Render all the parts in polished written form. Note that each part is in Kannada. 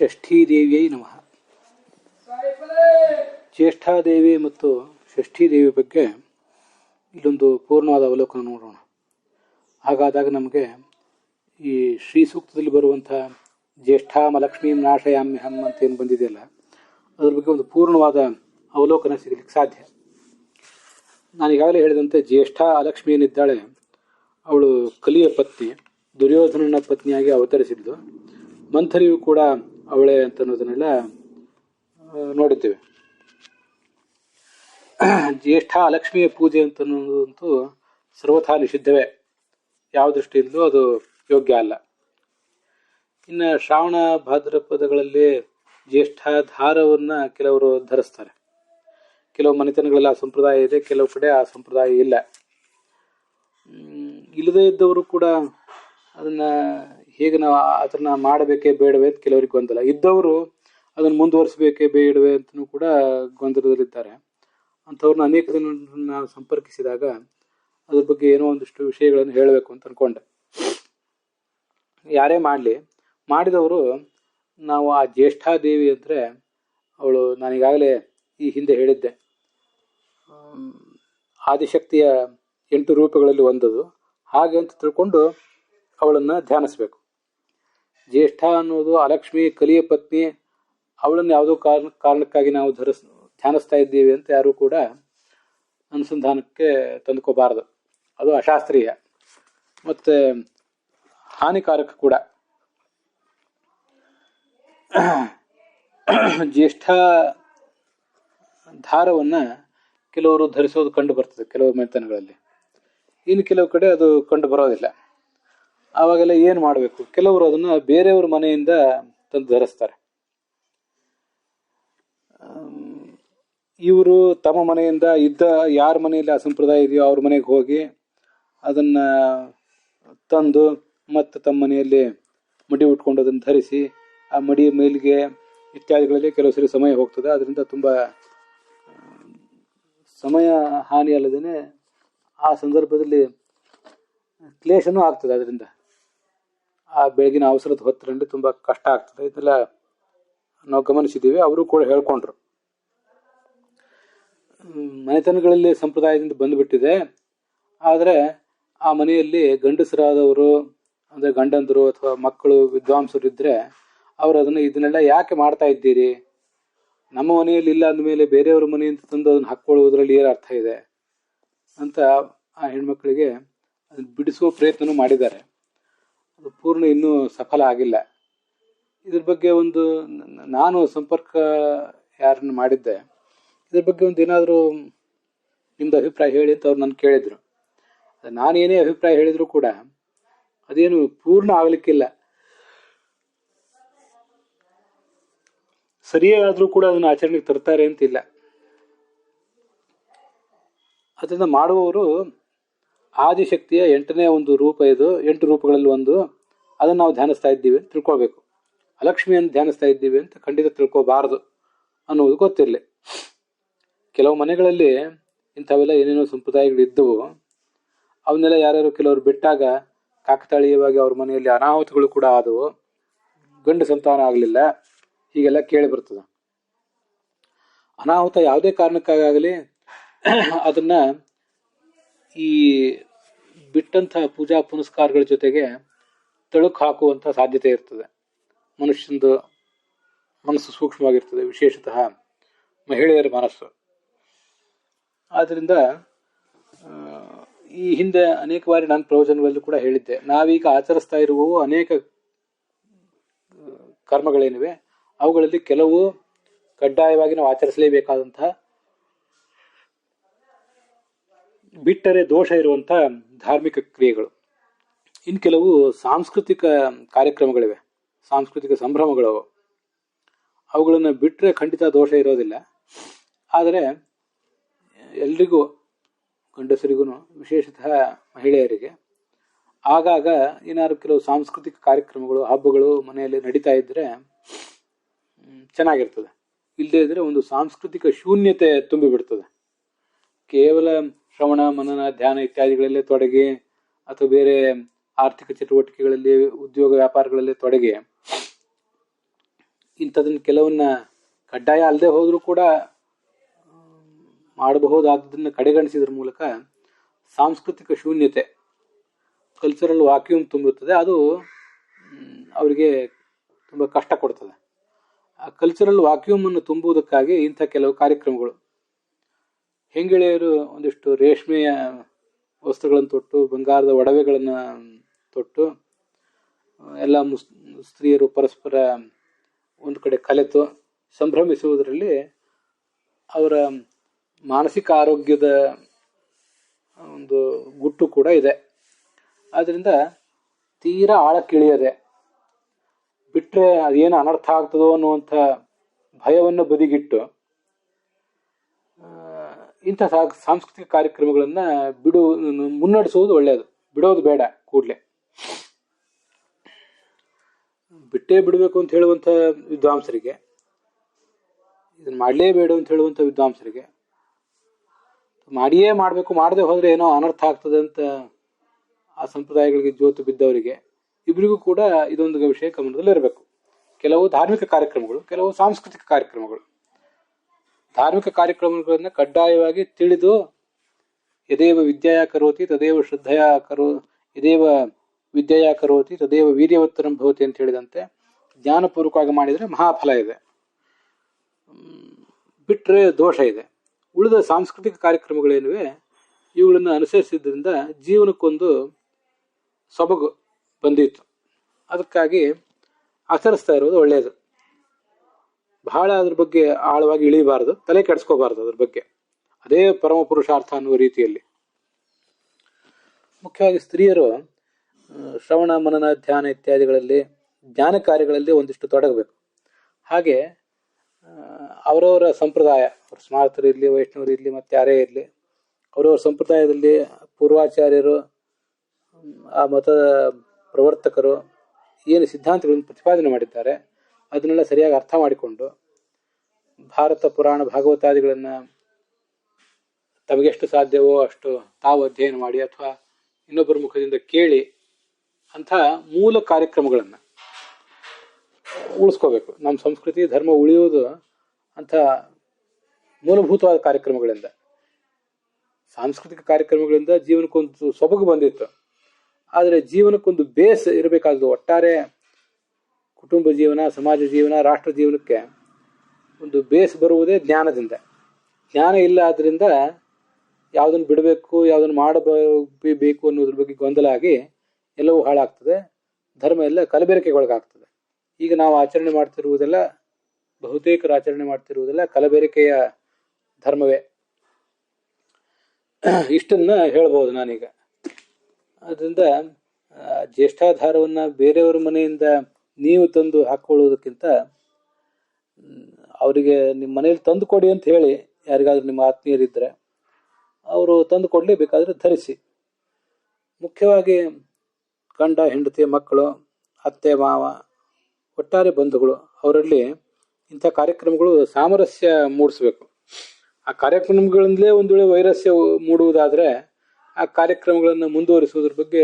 ಷಷ್ಠೀದೇವಿಯೈ ನಮಃ. ಜ್ಯೇಷ್ಠಾದೇವಿ ಮತ್ತು ಷಷ್ಠೀದೇವಿ ಬಗ್ಗೆ ಇಲ್ಲೊಂದು ಪೂರ್ಣವಾದ ಅವಲೋಕನ ನೋಡೋಣ. ಹಾಗಾದಾಗ ನಮಗೆ ಈ ಶ್ರೀ ಸೂಕ್ತದಲ್ಲಿ ಬರುವಂಥ ಜ್ಯೇಷ್ಠಾಮಲಕ್ಷ್ಮೀಂ ನಾಶಯಾಮ್ಯಹಂ ಅಂತ ಏನು ಬಂದಿದೆಯಲ್ಲ, ಅದ್ರ ಬಗ್ಗೆ ಒಂದು ಪೂರ್ಣವಾದ ಅವಲೋಕನ ಸಿಗಲಿಕ್ಕೆ ಸಾಧ್ಯ. ನಾನೀಗಾಗಲೇ ಹೇಳಿದಂತೆ ಜ್ಯೇಷ್ಠ ಅಲಕ್ಷ್ಮಿ ಏನಿದ್ದಾಳೆ ಅವಳು ಕಲಿಯ ಪತ್ನಿ, ದುರ್ಯೋಧನನ ಪತ್ನಿಯಾಗಿ ಅವತರಿಸಿದ್ಲು. ಮಂಥರಿಯು ಕೂಡ ಅವಳೇ ಅಂತ ಅನ್ನೋದನ್ನೆಲ್ಲ ನೋಡಿದ್ದೇವೆ. ಜ್ಯೇಷ್ಠ ಅಲಕ್ಷ್ಮಿಯ ಪೂಜೆ ಅಂತ ಅನ್ನೋದಂತೂ ಸರ್ವಥಾ ನಿಷಿದ್ಧವೇ, ಯಾವ ದೃಷ್ಟಿಯಿಂದಲೂ ಅದು ಯೋಗ್ಯ ಅಲ್ಲ. ಇನ್ನು ಶ್ರಾವಣ ಭಾದ್ರಪದಗಳಲ್ಲಿ ಜ್ಯೇಷ್ಠ ಧಾರವನ್ನು ಕೆಲವರು ಧರಿಸ್ತಾರೆ. ಕೆಲವು ಮನೆತನಗಳಲ್ಲಿ ಆ ಸಂಪ್ರದಾಯ ಇದೆ, ಕೆಲವು ಕಡೆ ಆ ಸಂಪ್ರದಾಯ ಇಲ್ಲ. ಇಲ್ಲದೇ ಇದ್ದವರು ಕೂಡ ಅದನ್ನು ಹೇಗೆ ನಾವು ಅದನ್ನು ಮಾಡಬೇಕೇ ಬೇಡವೇ ಅಂತ ಕೆಲವರಿಗೆ ಗೊಂದಲ. ಇದ್ದವರು ಅದನ್ನು ಮುಂದುವರಿಸಬೇಕೇ ಬೇಡವೇ ಅಂತಲೂ ಕೂಡ ಗೊಂದಲದಲ್ಲಿದ್ದಾರೆ. ಅಂಥವ್ರನ್ನ ಅನೇಕ ಜನರನ್ನು ನಾನು ಸಂಪರ್ಕಿಸಿದಾಗ ಅದ್ರ ಬಗ್ಗೆ ಏನೋ ಒಂದಿಷ್ಟು ವಿಷಯಗಳನ್ನು ಹೇಳಬೇಕು ಅಂತ ಅಂದ್ಕೊಂಡೆ. ಯಾರೇ ಮಾಡಿದವರು ನಾವು ಆ ಜ್ಯೇಷ್ಠಾದೇವಿ ಅಂದರೆ ಅವಳು, ನಾನೀಗಾಗಲೇ ಈ ಹಿಂದೆ ಹೇಳಿದ್ದೆ, ಆದಿಶಕ್ತಿಯ 8 ರೂಪಗಳಲ್ಲಿ ಒಂದದು. ಹಾಗೆ ಅಂತ ತಿಳ್ಕೊಂಡು ಅವಳನ್ನು ಧ್ಯಾನಿಸ್ಬೇಕು. ಜ್ಯೇಷ್ಠ ಅನ್ನೋದು ಅಲಕ್ಷ್ಮಿ ಕಲಿಯ ಪತ್ನಿ, ಅವಳನ್ನು ಯಾವುದೋ ಕಾರಣಕ್ಕಾಗಿ ನಾವು ಧ್ಯಾನಿಸ್ತಾ ಇದ್ದೀವಿ ಅಂತ ಯಾರೂ ಕೂಡ ಅನುಸಂಧಾನಕ್ಕೆ ತಂದುಕೋಬಾರದು. ಅದು ಅಶಾಸ್ತ್ರೀಯ ಮತ್ತು ಹಾನಿಕಾರಕ ಕೂಡ. ಜ್ಯೇಷ್ಠ ಧಾರವನ್ನು ಕೆಲವರು ಧರಿಸೋದು ಕಂಡು ಬರ್ತದೆ ಕೆಲವು ಮನೆತನಗಳಲ್ಲಿ, ಇನ್ನು ಕೆಲವು ಕಡೆ ಅದು ಕಂಡು ಬರೋದಿಲ್ಲ. ಆವಾಗೆಲ್ಲ ಏನು ಮಾಡಬೇಕು? ಕೆಲವರು ಅದನ್ನು ಬೇರೆಯವ್ರ ಮನೆಯಿಂದ ತಂದು ಧರಿಸ್ತಾರೆ. ಇವರು ತಮ್ಮ ಮನೆಯಿಂದ ಯಾರ ಮನೆಯಲ್ಲಿ ಆ ಸಂಪ್ರದಾಯ ಇದೆಯೋ ಅವ್ರ ಮನೆಗೆ ಹೋಗಿ ಅದನ್ನು ತಂದು ಮತ್ತು ತಮ್ಮ ಮನೆಯಲ್ಲಿ ಮಡಿ ಉಟ್ಕೊಂಡು ಅದನ್ನು ಧರಿಸಿ ಆ ಮಡಿ ಮೇಲಿಗೆ ಇತ್ಯಾದಿಗಳಲ್ಲಿ ಕೆಲವು ಸರಿ ಸಮಯ ಹೋಗ್ತದೆ. ಅದರಿಂದ ತುಂಬ ಸಮಯ ಹಾನಿ ಅಲ್ಲದೇ ಆ ಸಂದರ್ಭದಲ್ಲಿ ಕ್ಲೇಶನೂ ಆಗ್ತದೆ. ಅದರಿಂದ ಆ ಬೆಳಗಿನ ಅವಸರದ ಹೊತ್ತರಲ್ಲಿ ತುಂಬ ಕಷ್ಟ ಆಗ್ತದೆ. ಇದೆಲ್ಲ ನಾವು ಗಮನಿಸಿದ್ದೀವಿ, ಅವರು ಕೂಡ ಹೇಳ್ಕೊಂಡ್ರು. ಮನೆತನಗಳಲ್ಲಿ ಸಂಪ್ರದಾಯದಿಂದ ಬಂದುಬಿಟ್ಟಿದೆ. ಆದರೆ ಆ ಮನೆಯಲ್ಲಿ ಗಂಡಸರಾದವರು ಅಂದರೆ ಗಂಡಂದರು ಅಥವಾ ಮಕ್ಕಳು ವಿದ್ವಾಂಸರು ಇದ್ದರೆ ಅವರು ಇದನ್ನೆಲ್ಲ ಯಾಕೆ ಮಾಡ್ತಾ ಇದ್ದೀರಿ? ನಮ್ಮ ಮನೆಯಲ್ಲಿ ಇಲ್ಲ ಅಂದಮೇಲೆ ಬೇರೆಯವ್ರ ಮನೆಯಿಂದ ತಂದು ಅದನ್ನು ಹಾಕ್ಕೊಳ್ಳುವುದರಲ್ಲಿ ಏನು ಅರ್ಥ ಇದೆ ಅಂತ ಆ ಹೆಣ್ಮಕ್ಳಿಗೆ ಅದನ್ನು ಬಿಡಿಸುವ ಪ್ರಯತ್ನವೂ ಮಾಡಿದ್ದಾರೆ. ಅದು ಪೂರ್ಣ ಇನ್ನೂ ಸಫಲ ಆಗಿಲ್ಲ. ಇದ್ರ ಬಗ್ಗೆ ಒಂದು ನಾನು ಸಂಪರ್ಕ ಯಾರನ್ನು ಮಾಡಿದ್ದೆ, ಇದ್ರ ಬಗ್ಗೆ ಒಂದು ಏನಾದರೂ ನಿಮ್ಮದು ಅಭಿಪ್ರಾಯ ಹೇಳಿ ಅಂತ ಅವ್ರು ನನ್ನ ಕೇಳಿದರು. ನಾನೇನೇ ಅಭಿಪ್ರಾಯ ಹೇಳಿದರೂ ಕೂಡ ಅದೇನು ಪೂರ್ಣ ಆಗಲಿಕ್ಕಿಲ್ಲ. ಸರಿಯಾದರೂ ಕೂಡ ಅದನ್ನು ಆಚರಣೆಗೆ ತರ್ತಾರೆ ಅಂತಿಲ್ಲ. ಅದನ್ನು ಮಾಡುವವರು ಆದಿಶಕ್ತಿಯ 8ನೇ ಒಂದು ರೂಪ, ಇದು 8 ರೂಪಗಳಲ್ಲಿ ಒಂದು, ಅದನ್ನು ನಾವು ಧ್ಯಾನಿಸ್ತಾ ಇದ್ದೀವಿ ಅಂತ ತಿಳ್ಕೊಳ್ಬೇಕು. ಅಲಕ್ಷ್ಮಿಯನ್ನು ಧ್ಯಾನಿಸ್ತಾ ಇದ್ದೀವಿ ಅಂತ ಖಂಡಿತ ತಿಳ್ಕೊಬಾರದು ಅನ್ನೋದು ಗೊತ್ತಿರಲಿ. ಕೆಲವು ಮನೆಗಳಲ್ಲಿ ಇಂಥವೆಲ್ಲ ಏನೇನೋ ಸಂಪ್ರದಾಯಗಳಿದ್ದವು. ಅವನ್ನೆಲ್ಲ ಯಾರ್ಯಾರು ಕೆಲವರು ಬಿಟ್ಟಾಗ ಕಾಕತಾಳೀಯವಾಗಿ ಅವ್ರ ಮನೆಯಲ್ಲಿ ಅನಾಹುತಗಳು ಕೂಡ ಆದವು, ಗಂಡು ಸಂತಾನ ಆಗಲಿಲ್ಲ, ಹೀಗೆಲ್ಲ ಕೇಳಿ ಬರ್ತದೆ. ಅನಾಹುತ ಯಾವುದೇ ಕಾರಣಕ್ಕಾಗಲಿ ಅದನ್ನು ಈ ಬಿಟ್ಟಂಥ ಪೂಜಾ ಪುನಸ್ಕಾರಗಳ ಜೊತೆಗೆ ತಳುಕು ಹಾಕುವಂಥ ಸಾಧ್ಯತೆ ಇರ್ತದೆ. ಮನುಷ್ಯಂದು ಮನಸ್ಸು ಸೂಕ್ಷ್ಮವಾಗಿರ್ತದೆ, ವಿಶೇಷತಃ ಮಹಿಳೆಯರ ಮನಸ್ಸು. ಆದ್ದರಿಂದ ಈ ಹಿಂದೆ ಅನೇಕ ಬಾರಿ ನಾನು ಪ್ರವಚನಗಳಲ್ಲಿ ಕೂಡ ಹೇಳಿದ್ದೆ, ನಾವೀಗ ಆಚರಿಸ್ತಾ ಇರುವವು ಅನೇಕ ಕರ್ಮಗಳೇನಿವೆ ಅವುಗಳಲ್ಲಿ ಕೆಲವು ಕಡ್ಡಾಯವಾಗಿ ನಾವು ಆಚರಿಸಲೇಬೇಕಾದಂತಹ, ಬಿಟ್ಟರೆ ದೋಷ ಇರುವಂಥ ಧಾರ್ಮಿಕ ಕ್ರಿಯೆಗಳು. ಇನ್ನು ಕೆಲವು ಸಾಂಸ್ಕೃತಿಕ ಕಾರ್ಯಕ್ರಮಗಳಿವೆ, ಸಾಂಸ್ಕೃತಿಕ ಸಂಭ್ರಮಗಳವು. ಅವುಗಳನ್ನು ಬಿಟ್ಟರೆ ಖಂಡಿತ ದೋಷ ಇರೋದಿಲ್ಲ. ಆದರೆ ಎಲ್ರಿಗೂ, ಗಂಡಸರಿಗೂ ವಿಶೇಷತಃ ಮಹಿಳೆಯರಿಗೆ ಆಗಾಗ ಏನಾದ್ರು ಕೆಲವು ಸಾಂಸ್ಕೃತಿಕ ಕಾರ್ಯಕ್ರಮಗಳು, ಹಬ್ಬಗಳು ಮನೆಯಲ್ಲಿ ನಡೀತಾ ಇದ್ದರೆ ಚೆನ್ನಾಗಿರ್ತದೆ. ಇಲ್ಲದೇ ಇದ್ದರೆ ಒಂದು ಸಾಂಸ್ಕೃತಿಕ ಶೂನ್ಯತೆ ತುಂಬಿಬಿಡ್ತದೆ. ಕೇವಲ ಶ್ರವಣ ಮನನ ಧ್ಯಾನ ಇತ್ಯಾದಿಗಳಲ್ಲೇ ತೊಡಗಿ ಅಥವಾ ಬೇರೆ ಆರ್ಥಿಕ ಚಟುವಟಿಕೆಗಳಲ್ಲಿ ಉದ್ಯೋಗ ವ್ಯಾಪಾರಗಳಲ್ಲಿ ತೊಡಗಿ ಇಂಥದನ್ನ ಕೆಲವನ್ನ ಕಡ್ಡಾಯ ಅಲ್ಲದೆ ಹೋದರೂ ಕೂಡ ಮಾಡಬಹುದಾದದನ್ನು ಕಡೆಗಣಿಸಿದ್ರ ಮೂಲಕ ಸಾಂಸ್ಕೃತಿಕ ಶೂನ್ಯತೆ, ಕಲ್ಚರಲ್ ವಾಕ್ಯೂಮ್ ತುಂಬುತ್ತದೆ. ಅದು ಅವರಿಗೆ ತುಂಬ ಕಷ್ಟ ಕೊಡ್ತದೆ. ಆ ಕಲ್ಚರಲ್ ವಾಕ್ಯೂಮನ್ನು ತುಂಬುವುದಕ್ಕಾಗಿ ಇಂಥ ಕೆಲವು ಕಾರ್ಯಕ್ರಮಗಳು, ಹೆಂಗೆಳೆಯರು ಒಂದಿಷ್ಟು ರೇಷ್ಮೆಯ ವಸ್ತ್ರಗಳನ್ನು ತೊಟ್ಟು, ಬಂಗಾರದ ಒಡವೆಗಳನ್ನು ತೊಟ್ಟು, ಎಲ್ಲ ಸ್ತ್ರೀಯರು ಪರಸ್ಪರ ಒಂದು ಕಡೆ ಕಲೆತು ಸಂಭ್ರಮಿಸುವುದರಲ್ಲಿ ಅವರ ಮಾನಸಿಕ ಆರೋಗ್ಯದ ಒಂದು ಗುಟ್ಟು ಕೂಡ ಇದೆ. ಆದ್ದರಿಂದ ತೀರಾ ಆಳಕ್ಕಿಳಿಯದೆ ಬಿಟ್ಟರೆ ಅದೇನು ಅನರ್ಥ ಆಗ್ತದೋ ಅನ್ನುವಂಥ ಭಯವನ್ನು ಬದಿಗಿಟ್ಟು ಇಂಥ ಸಾಂಸ್ಕೃತಿಕ ಕಾರ್ಯಕ್ರಮಗಳನ್ನು ಮುನ್ನಡೆಸುವುದು ಒಳ್ಳೆಯದು. ಬಿಡೋದು ಬೇಡ. ಕೂಡಲೇ ಬಿಟ್ಟೇ ಬಿಡಬೇಕು ಅಂತ ಹೇಳುವಂಥ ವಿದ್ವಾಂಸರಿಗೆ, ಇದನ್ನು ಮಾಡಲೇಬೇಡ ಅಂತ ಹೇಳುವಂಥ ವಿದ್ವಾಂಸರಿಗೆ, ಮಾಡಿಯೇ ಮಾಡಬೇಕು, ಮಾಡದೆ ಹೋದರೆ ಏನೋ ಅನರ್ಥ ಆಗ್ತದೆ ಅಂತ ಆ ಸಂಪ್ರದಾಯಗಳಿಗೆ ಜೋತು ಬಿದ್ದವರಿಗೆ, ಇಬ್ಬರಿಗೂ ಕೂಡ ಇದೊಂದು ವಿಷಯ ಗಮನದಲ್ಲಿರಬೇಕು. ಕೆಲವು ಧಾರ್ಮಿಕ ಕಾರ್ಯಕ್ರಮಗಳು, ಕೆಲವು ಸಾಂಸ್ಕೃತಿಕ ಕಾರ್ಯಕ್ರಮಗಳು. ಧಾರ್ಮಿಕ ಕಾರ್ಯಕ್ರಮಗಳನ್ನು ಕಡ್ಡಾಯವಾಗಿ ತಿಳಿದು ಯದೇವ ವಿದ್ಯೆಯ ಕರೋತಿ ತದೇವ ಶ್ರದ್ಧೆಯ ಯದೇವ ವಿದ್ಯೆಯ ಕರೋತಿ ತದೇವ ವೀರ್ಯವತ್ತರಂ ಭವತಿ ಅಂತ ಹೇಳಿದಂತೆ ಜ್ಞಾನಪೂರ್ವಕವಾಗಿ ಮಾಡಿದರೆ ಮಹಾಫಲ ಇದೆ, ಬಿಟ್ಟರೆ ದೋಷ ಇದೆ. ಉಳಿದ ಸಾಂಸ್ಕೃತಿಕ ಕಾರ್ಯಕ್ರಮಗಳೇನಿವೆ ಇವುಗಳನ್ನು ಅನುಸರಿಸಿದ್ರಿಂದ ಜೀವನಕ್ಕೊಂದು ಸೊಬಗು ಬಂದಿತ್ತು. ಅದಕ್ಕಾಗಿ ಆಚರಿಸ್ತಾ ಇರೋದು ಒಳ್ಳೆಯದು. ಬಹಳ ಅದ್ರ ಬಗ್ಗೆ ಆಳವಾಗಿ ಇಳಿಬಾರದು, ತಲೆ ಕೆಡಿಸ್ಕೋಬಾರದು ಅದ್ರ ಬಗ್ಗೆ. ಅದೇ ಪರಮ ಪುರುಷಾರ್ಥ ಅನ್ನುವ ರೀತಿಯಲ್ಲಿ. ಮುಖ್ಯವಾಗಿ ಸ್ತ್ರೀಯರು ಶ್ರವಣ ಮನನ ಧ್ಯಾನ ಇತ್ಯಾದಿಗಳಲ್ಲಿ, ಜ್ಞಾನ ಕಾರ್ಯಗಳಲ್ಲಿ ಒಂದಿಷ್ಟು ತೊಡಗಬೇಕು. ಹಾಗೆ ಅವರವರ ಸಂಪ್ರದಾಯ, ಅವರು ಸ್ಮಾರ್ತರಿರಲಿ, ವೈಷ್ಣವರಿರಲಿ, ಮತ್ತು ಯಾರೇ ಇರಲಿ, ಅವರವರ ಸಂಪ್ರದಾಯದಲ್ಲಿ ಪೂರ್ವಾಚಾರ್ಯರು, ಆ ಮತ ಪ್ರವರ್ತಕರು ಏನು ಸಿದ್ಧಾಂತಗಳನ್ನು ಪ್ರತಿಪಾದನೆ ಮಾಡಿದ್ದಾರೆ ಅದನ್ನೆಲ್ಲ ಸರಿಯಾಗಿ ಅರ್ಥ ಮಾಡಿಕೊಂಡು ಭಾರತ ಪುರಾಣ ಭಾಗವತಾದಿಗಳನ್ನು ತಮಗೆಷ್ಟು ಸಾಧ್ಯವೋ ಅಷ್ಟು ತಾವು ಅಧ್ಯಯನ ಮಾಡಿ ಅಥವಾ ಇನ್ನೊಬ್ಬರ ಮುಖದಿಂದ ಕೇಳಿ ಅಂಥ ಮೂಲ ಕಾರ್ಯಕ್ರಮಗಳನ್ನು ಉಳಿಸ್ಕೋಬೇಕು. ನಮ್ಮ ಸಂಸ್ಕೃತಿ ಧರ್ಮ ಉಳಿಯುವುದು ಅಂಥ ಮೂಲಭೂತವಾದ ಕಾರ್ಯಕ್ರಮಗಳಿಂದ. ಸಾಂಸ್ಕೃತಿಕ ಕಾರ್ಯಕ್ರಮಗಳಿಂದ ಜೀವನಕ್ಕೊಂದು ಸೊಬಗು ಬಂದಿತ್ತು. ಆದರೆ ಜೀವನಕ್ಕೊಂದು ಬೇಸ್ ಇರಬೇಕಾದ್ದು. ಒಟ್ಟಾರೆ ಕುಟುಂಬ ಜೀವನ, ಸಮಾಜ ಜೀವನ, ರಾಷ್ಟ್ರ ಜೀವನಕ್ಕೆ ಒಂದು ಬೇಸ್ ಬರುವುದೇ ಜ್ಞಾನದಿಂದ. ಜ್ಞಾನ ಇಲ್ಲ ಆದ್ದರಿಂದ ಯಾವುದನ್ನು ಬಿಡಬೇಕು, ಯಾವುದನ್ನು ಮಾಡಬೇಕು ಅನ್ನೋದ್ರ ಬಗ್ಗೆ ಗೊಂದಲ ಆಗಿ ಎಲ್ಲವೂ ಹಾಳಾಗ್ತದೆ. ಧರ್ಮ ಎಲ್ಲ ಕಲಬೆರಕೆಗೊಳಗಾಗ್ತದೆ. ಈಗ ನಾವು ಆಚರಣೆ ಮಾಡ್ತಿರುವುದೆಲ್ಲ, ಬಹುತೇಕರು ಆಚರಣೆ ಮಾಡ್ತಿರುವುದೆಲ್ಲ ಕಲಬೆರಕೆಯ ಧರ್ಮವೇ. ಇಷ್ಟನ್ನ ಹೇಳ್ಬೋದು ನಾನೀಗ. ಅದರಿಂದ ಜ್ಯೇಷ್ಠಾಧಾರವನ್ನು ಬೇರೆಯವರ ಮನೆಯಿಂದ ನೀವು ತಂದು ಹಾಕೊಳ್ಳೋದಕ್ಕಿಂತ ಅವರಿಗೆ ನಿಮ್ಮ ಮನೇಲಿ ತಂದು ಕೊಡಿ ಅಂತ ಹೇಳಿ, ಯಾರಿಗಾದ್ರೂ ನಿಮ್ಮ ಆತ್ಮೀಯರಿದ್ದರೆ ಅವರು ತಂದು ಕೊಡಲಿ, ಬೇಕಾದರೆ ಧರಿಸಿ. ಮುಖ್ಯವಾಗಿ ಗಂಡ ಹೆಂಡತಿ, ಮಕ್ಕಳು, ಅತ್ತೆ ಮಾವ, ಒಟ್ಟಾರೆ ಬಂಧುಗಳು, ಅವರಲ್ಲಿ ಇಂಥ ಕಾರ್ಯಕ್ರಮಗಳು ಸಾಮರಸ್ಯ ಮೂಡಿಸ್ಬೇಕು. ಆ ಕಾರ್ಯಕ್ರಮಗಳಿಂದಲೇ ಒಂದು ವೇಳೆ ವೈರಸ್ಯ ಮೂಡುವುದಾದರೆ ಆ ಕಾರ್ಯಕ್ರಮಗಳನ್ನು ಮುಂದುವರಿಸುವುದ್ರ ಬಗ್ಗೆ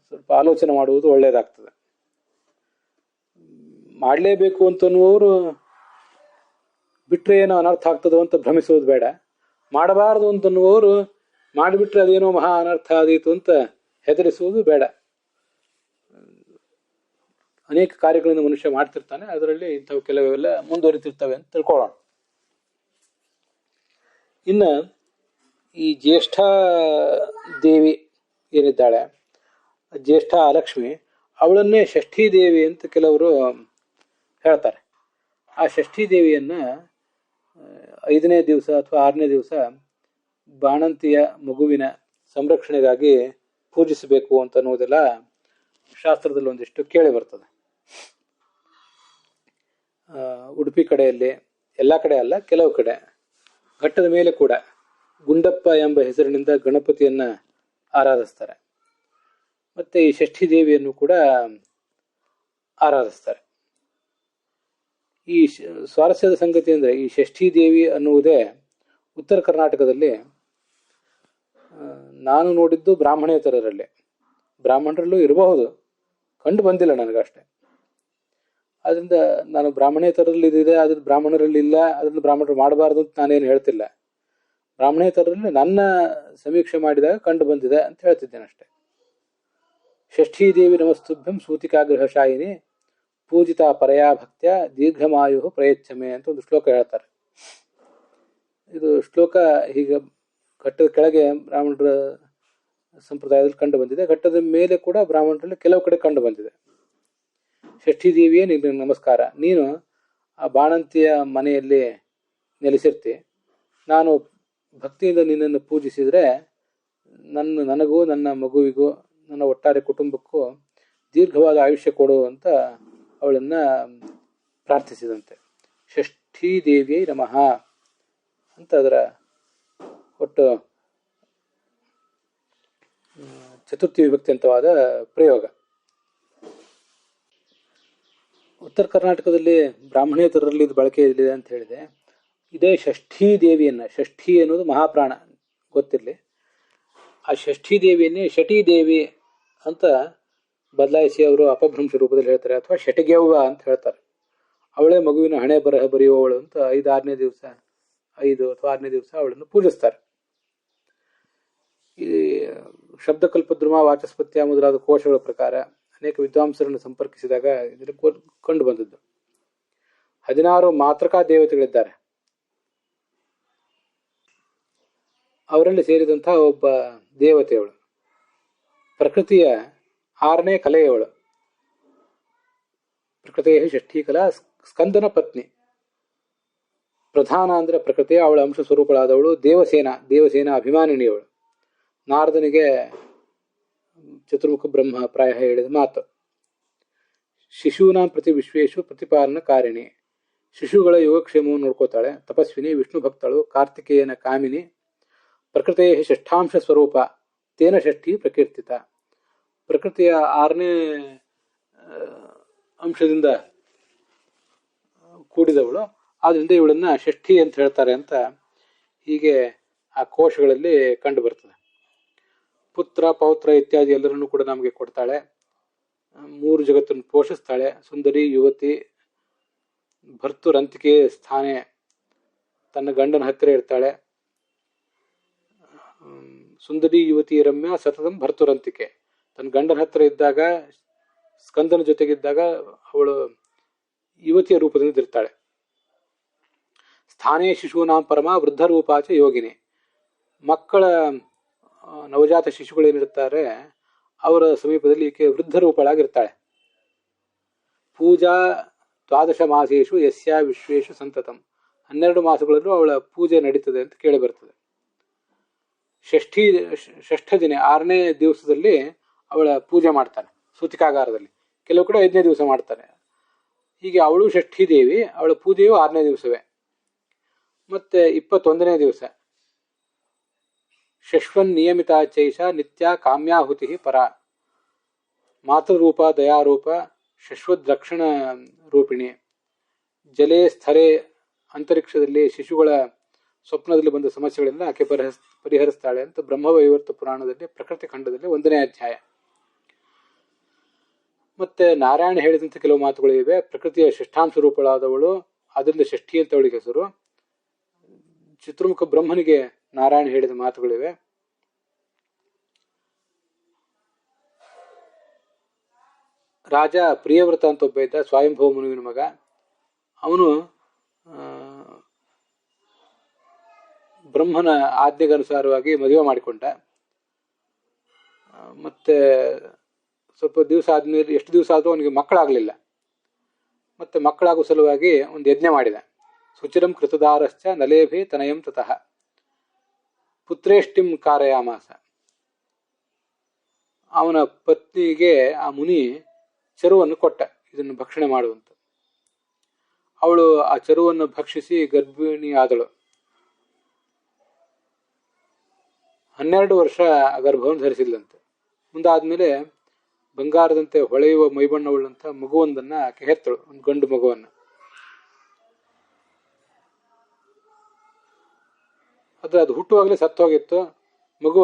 ಸ್ವಲ್ಪ ಆಲೋಚನೆ ಮಾಡುವುದು ಒಳ್ಳೆಯದಾಗ್ತದೆ. ಮಾಡಲೇಬೇಕು ಅಂತನ್ನುವರು ಬಿಟ್ಟರೆ ಏನೋ ಅನರ್ಥ ಆಗ್ತದೋ ಅಂತ ಭ್ರಮಿಸುವುದು ಬೇಡ. ಮಾಡಬಾರದು ಅಂತನ್ನುವರು ಮಾಡಿಬಿಟ್ರೆ ಅದೇನೋ ಮಹಾ ಅನರ್ಥ ಆದೀತು ಅಂತ ಹೆದರಿಸುವುದು ಬೇಡ. ಅನೇಕ ಕಾರ್ಯಗಳನ್ನು ಮನುಷ್ಯ ಮಾಡ್ತಿರ್ತಾನೆ, ಅದರಲ್ಲಿ ಇಂಥವು ಕೆಲವೆಲ್ಲ ಮುಂದುವರಿತಿರ್ತವೆ ಅಂತ ತಿಳ್ಕೊಳ್ಳೋಣ. ಇನ್ನು ಈ ಜ್ಯೇಷ್ಠ ದೇವಿ ಏನಿದ್ದಾಳೆ, ಜ್ಯೇಷ್ಠ ಲಕ್ಷ್ಮಿ, ಅವಳನ್ನೇ ಷಷ್ಠೀ ದೇವಿ ಅಂತ ಕೆಲವರು ಹೇಳ್ತಾರೆ. ಆ ಷಷ್ಠೀ ದೇವಿಯನ್ನು 5ನೇ ದಿವಸ ಅಥವಾ 6ನೇ ದಿವಸ ಬಾಣಂತಿಯ ಮಗುವಿನ ಸಂರಕ್ಷಣೆಗಾಗಿ ಪೂಜಿಸಬೇಕು ಅಂತ ಅನ್ನೋದೆಲ್ಲ ಶಾಸ್ತ್ರದಲ್ಲಿ ಒಂದಿಷ್ಟು ಕೇಳಿ ಬರ್ತದೆ. ಉಡುಪಿ ಕಡೆಯಲ್ಲಿ, ಎಲ್ಲ ಕಡೆ ಅಲ್ಲ, ಕೆಲವು ಕಡೆ ಘಟ್ಟದ ಮೇಲೆ ಕೂಡ ಗುಂಡಪ್ಪ ಎಂಬ ಹೆಸರಿನಿಂದ ಗಣಪತಿಯನ್ನು ಆರಾಧಿಸ್ತಾರೆ. ಮತ್ತು ಈ ಷಷ್ಠಿ ದೇವಿಯನ್ನು ಕೂಡ ಆರಾಧಿಸ್ತಾರೆ. ಈ ಸ್ವಾರಸ್ಯದ ಸಂಗತಿ ಅಂದರೆ, ಈ ಷಷ್ಠಿ ದೇವಿ ಅನ್ನುವುದೇ ಉತ್ತರ ಕರ್ನಾಟಕದಲ್ಲಿ ನಾನು ನೋಡಿದ್ದು ಬ್ರಾಹ್ಮಣೇತರರಲ್ಲಿ, ಬ್ರಾಹ್ಮಣರಲ್ಲೂ ಇರಬಹುದು, ಕಂಡು ಬಂದಿಲ್ಲ ನನಗಷ್ಟೆ. ಅದರಿಂದ ನಾನು ಬ್ರಾಹ್ಮಣೇತರಲ್ಲಿ ಇದಿದೆ, ಅದ್ರ ಬ್ರಾಹ್ಮಣರಲ್ಲಿ ಇಲ್ಲ, ಅದನ್ನು ಬ್ರಾಹ್ಮಣರು ಮಾಡಬಾರ್ದು ಅಂತ ನಾನೇನು ಹೇಳ್ತಿಲ್ಲ. ಬ್ರಾಹ್ಮಣೇತರಲ್ಲಿ ನನ್ನ ಸಮೀಕ್ಷೆ ಮಾಡಿದಾಗ ಕಂಡು ಬಂದಿದೆ ಅಂತ ಹೇಳ್ತಿದ್ದೇನೆ ಅಷ್ಟೆ. ಷಷ್ಠೀ ದೇವಿ ನಮಸ್ತುಭ್ಯಂ ಸೂತಿಕಾಗ್ರಹಶಾಯಿನಿ ಪೂಜಿತ ಪರಯಾ ಭಕ್ತ್ಯ ದೀರ್ಘಮಾಯು ಪ್ರಯಚ್ಛಮೆ ಅಂತ ಒಂದು ಶ್ಲೋಕ ಹೇಳ್ತಾರೆ. ಇದು ಶ್ಲೋಕ ಹೀಗೆ ಘಟ್ಟದ ಕೆಳಗೆ ಬ್ರಾಹ್ಮಣರ ಸಂಪ್ರದಾಯದಲ್ಲಿ ಕಂಡು ಬಂದಿದೆ, ಘಟ್ಟದ ಮೇಲೆ ಕೂಡ ಬ್ರಾಹ್ಮಣರಲ್ಲಿ ಕೆಲವು ಕಡೆ ಕಂಡು ಬಂದಿದೆ. ಷಷ್ಠೀ ದೇವಿಯೇ ನಿನಗೆ ನಮಸ್ಕಾರ, ನೀನು ಆ ಬಾಣಂತಿಯ ಮನೆಯಲ್ಲಿ ನೆಲೆಸಿರ್ತಿ, ನಾನು ಭಕ್ತಿಯಿಂದ ನಿನ್ನನ್ನು ಪೂಜಿಸಿದರೆ ನನಗೂ ನನ್ನ ಮಗುವಿಗೂ ನನ್ನ ಒಟ್ಟಾರೆ ಕುಟುಂಬಕ್ಕೂ ದೀರ್ಘವಾದ ಆಯುಷ್ಯ ಕೊಡು ಅಂತ ಅವಳನ್ನು ಪ್ರಾರ್ಥಿಸಿದಂತೆ. ಷಷ್ಠೀ ದೇವಿಯೇ ನಮಃ ಅಂತ ಅದರ ಒಟ್ಟು ಚತುರ್ಥಿ ವಿಭಕ್ತಿಯಂತವಾದ ಪ್ರಯೋಗ. ಉತ್ತರ ಕರ್ನಾಟಕದಲ್ಲಿ ಬ್ರಾಹ್ಮಣೇತರರಲ್ಲಿ ಇದು ಬಳಕೆ ಇದೆ ಅಂತ ಹೇಳಿದೆ. ಇದೇ ಷಷ್ಠೀ ದೇವಿಯನ್ನು, ಷಷ್ಠಿ ಅನ್ನೋದು ಮಹಾಪ್ರಾಣ ಗೊತ್ತಿರಲಿ, ಆ ಷಷ್ಠೀ ದೇವಿಯನ್ನೇ ಶಟೀ ದೇವಿ ಅಂತ ಬದಲಾಯಿಸಿ ಅವರು ಅಪಭ್ರಂಶ ರೂಪದಲ್ಲಿ ಹೇಳ್ತಾರೆ, ಅಥವಾ ಶಟಿಗೆವ್ವ ಅಂತ ಹೇಳ್ತಾರೆ. ಅವಳೇ ಮಗುವಿನ ಹಣೆ ಬರಹ ಬರೆಯುವವಳು ಅಂತ 5 ಅಥವಾ 6ನೇ ದಿವಸ ಅವಳನ್ನು ಪೂಜಿಸ್ತಾರೆ. ಈ ಶಬ್ದಕಲ್ಪದ್ರುಮ, ವಾಚಸ್ಪತ್ಯ ಮೊದಲಾದ ಕೋಶಗಳ ಪ್ರಕಾರ ಅನೇಕ ವಿದ್ವಾಂಸರನ್ನು ಸಂಪರ್ಕಿಸಿದಾಗ ಇದನ್ನು ಕಂಡು ಬಂದದ್ದು. 16 ಮಾತೃಕಾ ದೇವತೆಗಳಿದ್ದಾರೆ. ಅವರಲ್ಲಿ ಸೇರಿದಂತಹ ಒಬ್ಬ ದೇವತೆಯವಳು, ಪ್ರಕೃತಿಯ 6ನೇ ಕಲೆಯವಳು. ಪ್ರಕೃತಿಯ ಷಷ್ಠೀ ಕಲಾ ಸ್ಕಂದನ ಪತ್ನಿ. ಪ್ರಧಾನ ಅಂದ್ರೆ ಪ್ರಕೃತಿಯ, ಅವಳ ಅಂಶ ಸ್ವರೂಪಳಾದವಳು ದೇವಸೇನಾ ಅಭಿಮಾನಿನಿಯವಳು. ನಾರದನಿಗೆ ಚತುರ್ಮುಖ ಬ್ರಹ್ಮ ಪ್ರಾಯ ಹೇಳಿದ ಮಾತು. ಶಿಶೂನಾಂ ಪ್ರತಿ ವಿಶ್ವೇಶು ಪ್ರತಿಪಾಲನ ಕಾರಿಣಿ, ಶಿಶುಗಳ ಯೋಗಕ್ಷೇಮವನ್ನು ನೋಡ್ಕೋತಾಳೆ. ತಪಸ್ವಿನಿ, ವಿಷ್ಣು ಭಕ್ತಳು, ಕಾರ್ತಿಕೇಯನ ಕಾಮಿನಿ. ಪ್ರಕೃತಿಯ ಷಷ್ಠಾಂಶ ಸ್ವರೂಪ, ತೇನ ಷಷ್ಠಿ ಪ್ರಕೀರ್ತಿತ. ಪ್ರಕೃತಿಯ 6ನೇ ಅಂಶದಿಂದ ಕೂಡಿದವಳು, ಆದ್ರಿಂದ ಇವಳನ್ನ ಷಷ್ಠಿ ಅಂತ ಹೇಳ್ತಾರೆ ಅಂತ ಹೀಗೆ ಆ ಕೋಶಗಳಲ್ಲಿ ಕಂಡು ಬರ್ತದೆ. ಪುತ್ರ ಪೌತ್ರ ಇತ್ಯಾದಿ ಎಲ್ಲರನ್ನೂ ಕೂಡ ನಮಗೆ ಕೊಡ್ತಾಳೆ. 3 ಜಗತ್ತನ್ನು ಪೋಷಿಸ್ತಾಳೆ. ಸುಂದರಿ ಯುವತಿ, ಭರ್ತುರಂತಿಕೆ ಸ್ಥಾನೆ, ತನ್ನ ಗಂಡನ ಹತ್ತಿರ ಇರ್ತಾಳೆ. ಸುಂದರಿ ಯುವತಿ ರಮ್ಯ ಸತತಂ ಭರ್ತುರಂತಿಕೆ, ತನ್ನ ಗಂಡನ ಹತ್ತಿರ ಇದ್ದಾಗ, ಸ್ಕಂದನ ಜೊತೆಗಿದ್ದಾಗ ಅವಳು ಯುವತಿಯ ರೂಪದಲ್ಲಿ ಇರ್ತಾಳೆ. ಸ್ಥಾನೇ ಶಿಶೂನಾಂ ಪರಮ ವೃದ್ಧ ರೂಪಾಚ ಯೋಗಿನಿ, ಮಕ್ಕಳ ನವಜಾತ ಶಿಶುಗಳೇನಿರ್ತಾರೆ ಅವರ ಸಮೀಪದಲ್ಲಿ ಈಕೆ ವೃದ್ಧ ರೂಪಳಾಗಿರ್ತಾಳೆ. ಪೂಜಾ 12 ಮಾಸೇಶು ಯಸ್ಯ ವಿಶ್ವೇಶು ಸಂತತಂ, 12 ಮಾಸಗಳಲ್ಲೂ ಅವಳ ಪೂಜೆ ನಡೀತದೆ ಅಂತ ಕೇಳಿ ಬರ್ತದೆ. ಷಷ್ಠ ದಿನ 6ನೇ ದಿವಸದಲ್ಲಿ ಅವಳ ಪೂಜೆ ಮಾಡ್ತಾನೆ ಸೂತಿಕಾಗಾರದಲ್ಲಿ, ಕೆಲವು ಕಡೆ 5ನೇ ದಿವಸ ಮಾಡ್ತಾನೆ. ಹೀಗೆ ಅವಳು ಷಷ್ಠೀ ದೇವಿ, ಅವಳ ಪೂಜೆಯು 6ನೇ ದಿವಸವೇ. ಮತ್ತೆ 21ನೇ ದಿವಸ ಶಶ್ವನ್ ನಿಯಮಿತಾಚೈಷ ನಿತ್ಯ ಕಾಮ್ಯಾಹುತಿ ಪರ, ಮಾತೃರೂಪ ದಯಾರೂಪ ಶಶ್ವದ್ರಕ್ಷಣ ರೂಪಿಣಿ. ಜಲೇ ಸ್ಥರೆ, ಅಂತರಿಕ್ಷದಲ್ಲಿ ಶಿಶುಗಳ ಸ್ವಪ್ನದಲ್ಲಿ ಬಂದ ಸಮಸ್ಯೆಗಳಿಂದ ಆಕೆ ಪರಿಹರಿಸ್ತಾಳೆ ಅಂತ ಬ್ರಹ್ಮವೈವರ್ತ ಪುರಾಣದಲ್ಲಿ ಪ್ರಕೃತಿ ಖಂಡದಲ್ಲಿ 1ನೇ ಅಧ್ಯಾಯ. ಮತ್ತೆ ನಾರಾಯಣ ಹೇಳಿದಂತೆ ಕೆಲವು ಮಾತುಗಳು ಇವೆ. ಪ್ರಕೃತಿಯ ಷಷ್ಠಾಂಶ ರೂಪಳಾದವಳು, ಅದರಿಂದ ಷಷ್ಠಿ ಅಂತ ಅವಳಿಗೆ ಹೆಸರು. ಚತುರ್ಮುಖ ಬ್ರಹ್ಮನಿಗೆ ನಾರಾಯಣ ಹೇಳಿದ ಮಾತುಗಳಿವೆ. ರಾಜ ಪ್ರಿಯವ್ರತ ಅಂತ ಒಬ್ಬ ಇದ್ದ, ಸ್ವಯಂಭವ ಮುನಿವಿನ ಮಗ. ಅವನು ಬ್ರಹ್ಮನ ಆಜ್ಞೆಗನುಸಾರವಾಗಿ ಮದುವೆ ಮಾಡಿಕೊಂಡ. ಮತ್ತೆ ಸ್ವಲ್ಪ ದಿವಸ ಆದ್ಮೇಲೆ, ಎಷ್ಟು ದಿವಸ ಆದರೂ ಅವನಿಗೆ ಮಕ್ಕಳಾಗಲಿಲ್ಲ. ಮತ್ತೆ ಮಕ್ಕಳಾಗೋ ಸಲುವಾಗಿ ಒಂದು ಯಜ್ಞ ಮಾಡಿದ. ಸುಚಿರಂ ಕೃತದಾರಶ್ಚ ನಲೇಭೆ ತನಯಂ ತತಃ ಪುತ್ರೇಷ್ಟಿಂ ಕಾರಯಾಮಾಸ. ಅವನ ಪತ್ನಿಗೆ ಆ ಮುನಿ ಚರುವನ್ನು ಕೊಟ್ಟ, ಇದನ್ನು ಭಕ್ಷಣೆ ಮಾಡುವಂತ. ಅವಳು ಆ ಚರುವನ್ನು ಭಕ್ಷಿಸಿ ಗರ್ಭಿಣಿ ಆದಳು. 12 ವರ್ಷ ಆ ಗರ್ಭವನ್ನು ಧರಿಸಿದ್ಲಂತೆ. ಮುಂದಾದ್ಮೇಲೆ ಬಂಗಾರದಂತೆ ಹೊಳೆಯುವ ಮೈಬಣ್ಣವುಳ್ಳಂತ ಮಗುವೊಂದನ್ನ ಆಕೆ ಹೆತ್ತಳು, ಒಂದು ಗಂಡು ಮಗುವನ್ನ. ಅದು ಹುಟ್ಟುವಾಗಲೇ ಸತ್ತೋಗಿತ್ತು ಮಗು.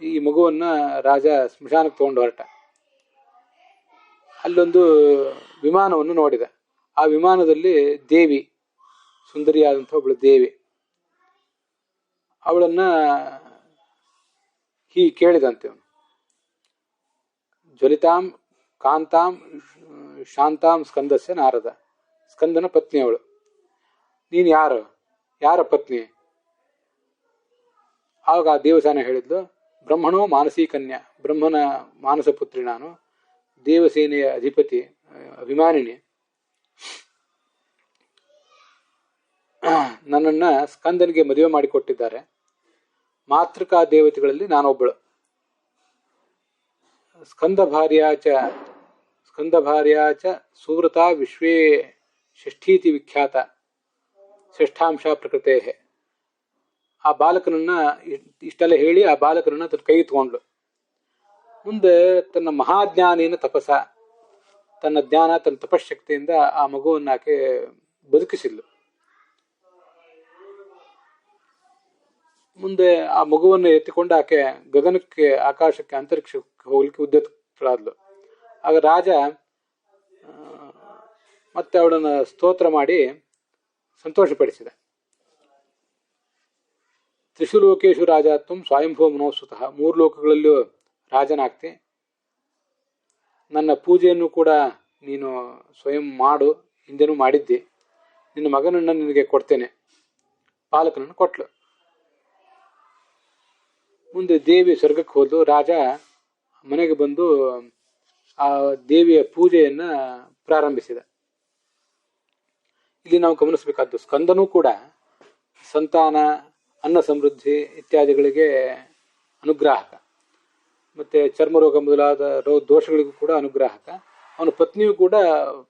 ಈ ಮಗುವನ್ನ ರಾಜ ಸ್ಮಶಾನಕ್ಕೆ ತಗೊಂಡು ಹೊರಟ. ಅಲ್ಲೊಂದು ವಿಮಾನವನ್ನು ನೋಡಿದ. ಆ ವಿಮಾನದಲ್ಲಿ ದೇವಿ, ಸುಂದರಿಯಾದಂಥ ಒಬ್ಬಳು ದೇವಿ, ಅವಳನ್ನ ಹೀಗೆ ಕೇಳಿದಂತೆ ಅವನು, ಜ್ವಲಿತಾಂ ಕಾಂತಾಂ ಶಾಂತಾಂ ಸ್ಕಂದಸ್ಯ ನಾರದ, ಸ್ಕಂದನ ಪತ್ನಿ ಅವಳು, ನೀನು ಯಾರ ಪತ್ನಿ? ಆವಾಗ ಆ ದೇವಸೇನ ಹೇಳಿದ್ಲು, ಬ್ರಹ್ಮಣೋ ಮಾನಸೀ ಕನ್ಯಾ, ಬ್ರಹ್ಮನ ಮಾನಸ ಪುತ್ರಿ ನಾನು, ದೇವಸೇನೆಯ ಅಧಿಪತಿ ಅಭಿಮಾನಿನಿ, ನನ್ನನ್ನ ಸ್ಕಂದನಿಗೆ ಮದುವೆ ಮಾಡಿಕೊಟ್ಟಿದ್ದಾರೆ, ಮಾತೃಕಾ ದೇವತೆಗಳಲ್ಲಿ ನಾನೊಬ್ಬಳು. ಸ್ಕಂದ ಭಾರ್ಯಾಚ ಸುವೃತಾ ವಿಶ್ವೇ ಷಷ್ಠೀತಿ ವಿಖ್ಯಾತ ಷಷ್ಠಾಂಶ ಪ್ರಕೃತೆ. ಆ ಬಾಲಕನನ್ನ ಇಷ್ಟೆಲ್ಲ ಹೇಳಿ ಆ ಬಾಲಕನನ್ನ ತನ್ನ ಕೈ ತಗೊಂಡ್ಲು. ಮುಂದೆ ತನ್ನ ಮಹಾಜ್ಞಾನೇನ ತಪಸ, ತನ್ನ ಜ್ಞಾನ ತನ್ನ ತಪಶಕ್ತಿಯಿಂದ ಆ ಮಗುವನ್ನು ಆಕೆ ಬದುಕಿಸಿದ್ಲು. ಮುಂದೆ ಆ ಮಗುವನ್ನು ಎತ್ತಿಕೊಂಡು ಆಕೆ ಗಗನಕ್ಕೆ, ಆಕಾಶಕ್ಕೆ, ಅಂತರಿಕ್ಷಕ್ಕೆ ಹೋಗ್ಲಿಕ್ಕೆ ಉದ್ಯುಕ್ತಳಾದ್ಲು. ಆಗ ರಾಜ ಮತ್ತೆ ಅವಳನ್ನು ಸ್ತೋತ್ರ ಮಾಡಿ ಸಂತೋಷಪಡಿಸಿದ. ತ್ರಿಷು ಲೋಕೇಶು ರಾಜಾತ್ವಂ ಸ್ವಯಂಭೂ ಮನೋಸ್ವತಃ, 3 ಲೋಕಗಳಲ್ಲೂ ರಾಜನಾಗ್ತಿ, ನನ್ನ ಪೂಜೆಯನ್ನು ಕೂಡ ನೀನು ಸ್ವಯಂ ಮಾಡು, ಹಿಂದೆನೂ ಮಾಡಿದ್ದಿ, ನಿನ್ನ ಮಗನನ್ನು ನಿನಗೆ ಕೊಡ್ತೇನೆ. ಬಾಲಕನನ್ನು ಕೊಟ್ಲು. ಮುಂದೆ ದೇವಿ ಸ್ವರ್ಗಕ್ಕೆ ಹೋದ್ಲು. ರಾಜ ಮನೆಗೆ ಬಂದು ಆ ದೇವಿಯ ಪೂಜೆಯನ್ನ ಪ್ರಾರಂಭಿಸಿದ. ಇಲ್ಲಿ ನಾವು ಗಮನಿಸಬೇಕಾದ್ದು, ಸ್ಕಂದನೂ ಕೂಡ ಸಂತಾನ, ಅನ್ನ ಸಮೃದ್ಧಿ ಇತ್ಯಾದಿಗಳಿಗೆ ಅನುಗ್ರಾಹಕ, ಮತ್ತೆ ಚರ್ಮರೋಗ ಮೊದಲಾದ ದೋಷಗಳಿಗೂ ಕೂಡ ಅನುಗ್ರಾಹಕ. ಅವನ ಪತ್ನಿಯೂ ಕೂಡ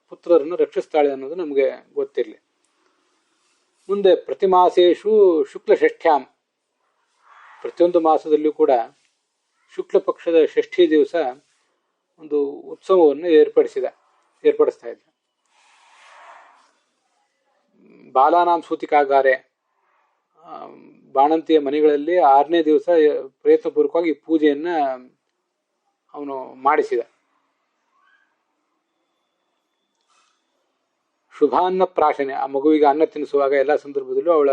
ಪುತ್ರರನ್ನು ರಕ್ಷಿಸ್ತಾಳೆ ಅನ್ನೋದು ನಮಗೆ ಗೊತ್ತಿರಲಿ. ಮುಂದೆ ಪ್ರತಿಮಾಸೇಶು ಶುಕ್ಲ ಷಷ್ಠ್ಯಾಂ, ಪ್ರತಿಯೊಂದು ಮಾಸದಲ್ಲಿಯೂ ಕೂಡ ಶುಕ್ಲ ಪಕ್ಷದ ಷಷ್ಠಿ ದಿವಸ ಒಂದು ಉತ್ಸವವನ್ನು ಏರ್ಪಡಿಸ್ತಾ ಇದ್ದ. ಬಾಲಾನಾಂ ಸೂತಿಕಾಗಾರೆ, ಬಾಣಂತಿಯ ಮನೆಗಳಲ್ಲಿ 6ನೇ ದಿವಸ ಪ್ರಯತ್ನಪೂರ್ವಕವಾಗಿ ಪೂಜೆಯನ್ನ ಅವನು ಮಾಡಿಸಿದ. ಶುಭಾನ್ನ ಪ್ರಾಶನೆ, ಆ ಮಗುವಿಗೆ ಅನ್ನ ತಿನ್ನಿಸುವಾಗ ಎಲ್ಲ ಸಂದರ್ಭದಲ್ಲೂ ಅವಳ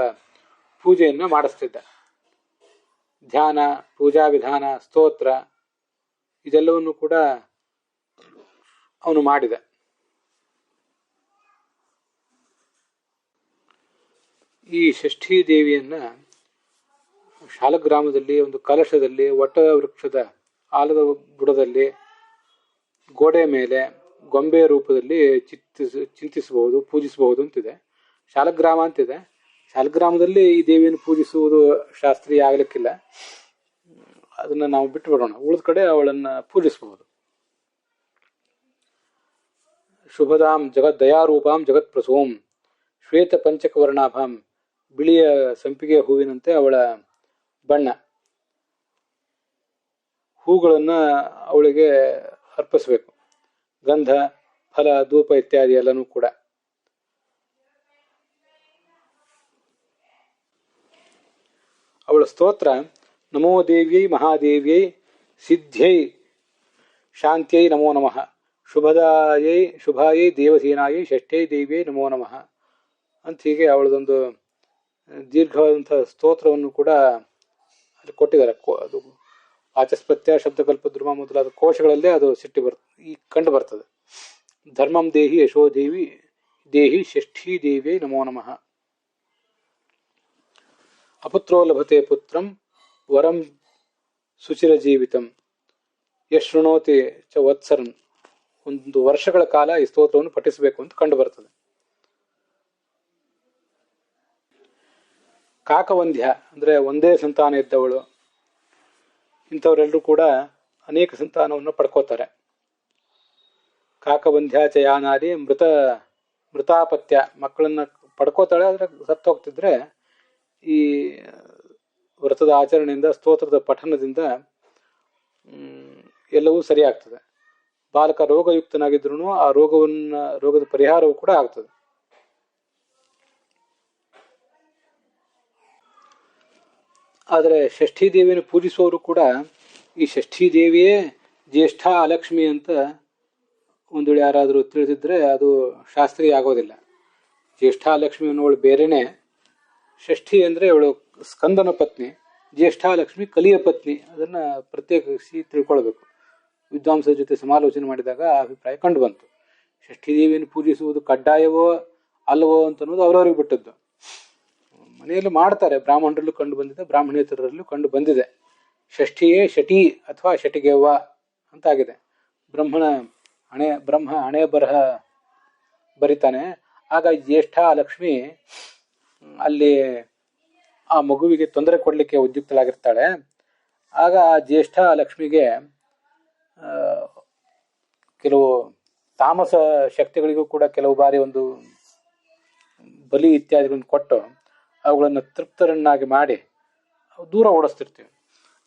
ಪೂಜೆಯನ್ನ ಮಾಡಿಸ್ತಿದ್ದ. ಧ್ಯಾನ, ಪೂಜಾ ವಿಧಾನ, ಸ್ತೋತ್ರ ಇದೆಲ್ಲವನ್ನು ಕೂಡ ಅವನು ಮಾಡಿದ. ಈ ಷಷ್ಠೀ ದೇವಿಯನ್ನ ಶಾಲಗ್ರಾಮದಲ್ಲಿ ಒಂದು ಕಲಶದಲ್ಲಿ, ವಟ ವೃಕ್ಷದ ಆಲದ ಬುಡದಲ್ಲಿ, ಗೋಡೆ ಮೇಲೆ ಗೊಂಬೆ ರೂಪದಲ್ಲಿ ಚಿಂತಿಸಬಹುದು, ಪೂಜಿಸಬಹುದು ಅಂತಿದೆ. ಶಾಲಗ್ರಾಮ ಅಂತಿದೆ. ಶಾಲಗ್ರಾಮದಲ್ಲಿ ಈ ದೇವಿಯನ್ನು ಪೂಜಿಸುವುದು ಶಾಸ್ತ್ರೀಯ ಆಗ್ಲಿಕ್ಕಿಲ್ಲ, ಅದನ್ನ ನಾವು ಬಿಟ್ಟು ಬಿಡೋಣ. ಉಳಿದ ಕಡೆ ಅವಳನ್ನ ಪೂಜಿಸಬಹುದು. ಶುಭದಾಂ ಜಗತ್ ದಯಾರೂಪಾಂ ಜಗತ್ ಪ್ರಸೋಂ ಶ್ವೇತ ಪಂಚಕ ವರ್ಣಾಭಾಂ, ಬಿಳಿಯ ಸಂಪಿಗೆ ಹೂವಿನಂತೆ ಅವಳ ಬಣ್ಣ. ಹೂಗಳನ್ನ ಅವಳಿಗೆ ಅರ್ಪಿಸಬೇಕು, ಗಂಧ, ಫಲ, ಧೂಪ ಇತ್ಯಾದಿ ಎಲ್ಲನೂ ಕೂಡ. ಅವಳ ಸ್ತೋತ್ರ ನಮೋ ದೇವ್ಯೈ ಮಹಾದೇವ್ಯೈ ಸಿದ್ಧ್ಯೈ ಶಾಂತ್ಯೈ ನಮೋ ನಮಃ, ಶುಭಾಯೈ ದೇವಸೇನಾಯೈ ಷಷ್ಠ್ಯೈ ದೇವ್ಯೈ ನಮೋ ನಮಃ ಅಂತ ಹೀಗೆ ಅವಳದೊಂದು ದೀರ್ಘವಾದಂತಹ ಸ್ತೋತ್ರವನ್ನು ಕೂಡ ಅಲ್ಲಿ ಕೊಟ್ಟಿದ್ದಾರೆ. ಅದು ವಾಚಸ್ಪತ್ಯ, ಶಬ್ದಕಲ್ಪ, ಧ್ರುವ ಮೊದಲಾದ ಕೋಶಗಳಲ್ಲೇ ಅದು ಕಂಡು ಬರ್ತದೆ. ಧರ್ಮಂ ದೇಹಿ ಯಶೋ ದೇಹಿ ಷಷ್ಠೀ ದೇವ್ಯೈ ನಮೋ ನಮಃ. ಅಪುತ್ರೋ ಲಭತೆ ಪುತ್ರಂ ವರಂ ಸುಚಿರ ಜೀವಿತಂ ಯಶೃಣೋತಿ ಚ ವತ್ಸರನ್. 1 ವರ್ಷಗಳ ಕಾಲ ಈ ಸ್ತೋತ್ರವನ್ನು ಪಠಿಸಬೇಕು ಅಂತ ಕಂಡು ಬರ್ತದೆ. ಕಾಕವಂದ್ಯ ಅಂದ್ರೆ ಒಂದೇ ಸಂತಾನ ಇದ್ದವಳು, ಇಂಥವರೆಲ್ಲರೂ ಕೂಡ ಅನೇಕ ಸಂತಾನವನ್ನು ಪಡ್ಕೋತಾರೆ. ಕಾಕವಂದ್ಯ ಚಯಾನಾದಿ ಮೃತಾಪತ್ಯ, ಮಕ್ಕಳನ್ನ ಪಡ್ಕೋತಾಳೆ, ಆದ್ರೆ ಸತ್ತೋಗ್ತಿದ್ರೆ ಈ ವ್ರತದ ಆಚರಣೆಯಿಂದ, ಸ್ತೋತ್ರದ ಪಠನದಿಂದ ಎಲ್ಲವೂ ಸರಿಯಾಗ್ತದೆ. ಬಾಲಕ ರೋಗಯುಕ್ತನಾಗಿದ್ರು ಆ ರೋಗದ ಪರಿಹಾರವೂ ಕೂಡ ಆಗ್ತದೆ. ಆದರೆ ಷಷ್ಠೀ ದೇವಿಯನ್ನು ಪೂಜಿಸುವವರು ಕೂಡ ಈ ಷಷ್ಠೀ ದೇವಿಯೇ ಜ್ಯೇಷ್ಠ ಅಲಕ್ಷ್ಮಿ ಅಂತ ಒಂದು ವೇಳೆ ಯಾರಾದರೂ ತಿಳಿದಿದ್ರೆ ಅದು ಶಾಸ್ತ್ರೀಯ ಆಗೋದಿಲ್ಲ. ಜ್ಯೇಷ್ಠಾಲಕ್ಷ್ಮಿ ಅನ್ನೋಳು ಬೇರೆನೆ, ಷಷ್ಠಿ ಅಂದರೆ ಅವಳು ಸ್ಕಂದನ ಪತ್ನಿ, ಜ್ಯೇಷ್ಠಾಲಕ್ಷ್ಮಿ ಕಲಿಯ ಪತ್ನಿ. ಅದನ್ನು ಪ್ರತ್ಯೇಕಿಸಿ ತಿಳ್ಕೊಳ್ಬೇಕು. ವಿದ್ವಾಂಸರ ಜೊತೆ ಸಮಾಲೋಚನೆ ಮಾಡಿದಾಗ ಆ ಅಭಿಪ್ರಾಯ ಕಂಡು ಬಂತು. ಷಷ್ಠೀದೇವಿಯನ್ನು ಪೂಜಿಸುವುದು ಕಡ್ಡಾಯವೋ ಅಲ್ಲವೋ ಅಂತ ಅನ್ನೋದು ಅವರವ್ರಿಗೆ ಬಿಟ್ಟದ್ದು. ಮನೆಯಲ್ಲೂ ಮಾಡ್ತಾರೆ, ಬ್ರಾಹ್ಮಣರಲ್ಲೂ ಕಂಡು ಬಂದಿದೆ, ಬ್ರಾಹ್ಮಣೇತರರಲ್ಲೂ ಕಂಡು ಬಂದಿದೆ. ಷಷ್ಠಿಯೇ ಶಟಿ ಅಥವಾ ಶಟಿಗೆವ್ವ ಅಂತಾಗಿದೆ. ಬ್ರಹ್ಮ ಹಣೆ ಬರಹ ಬರಿತಾನೆ. ಆಗ ಜ್ಯೇಷ್ಠ ಲಕ್ಷ್ಮಿ ಅಲ್ಲಿ ಆ ಮಗುವಿಗೆ ತೊಂದರೆ ಕೊಡಲಿಕ್ಕೆ ಉದ್ಯುಕ್ತಳಾಗಿರ್ತಾಳೆ. ಆಗ ಆ ಜ್ಯೇಷ್ಠ ಲಕ್ಷ್ಮಿಗೆ ಕೆಲವು ತಾಮಸ ಶಕ್ತಿಗಳಿಗೂ ಕೂಡ ಕೆಲವು ಬಾರಿ ಒಂದು ಬಲಿ ಇತ್ಯಾದಿಗಳನ್ನು ಕೊಟ್ಟು ಅವುಗಳನ್ನು ತೃಪ್ತರನ್ನಾಗಿ ಮಾಡಿ ದೂರ ಓಡಿಸ್ತಿರ್ತೀವಿ.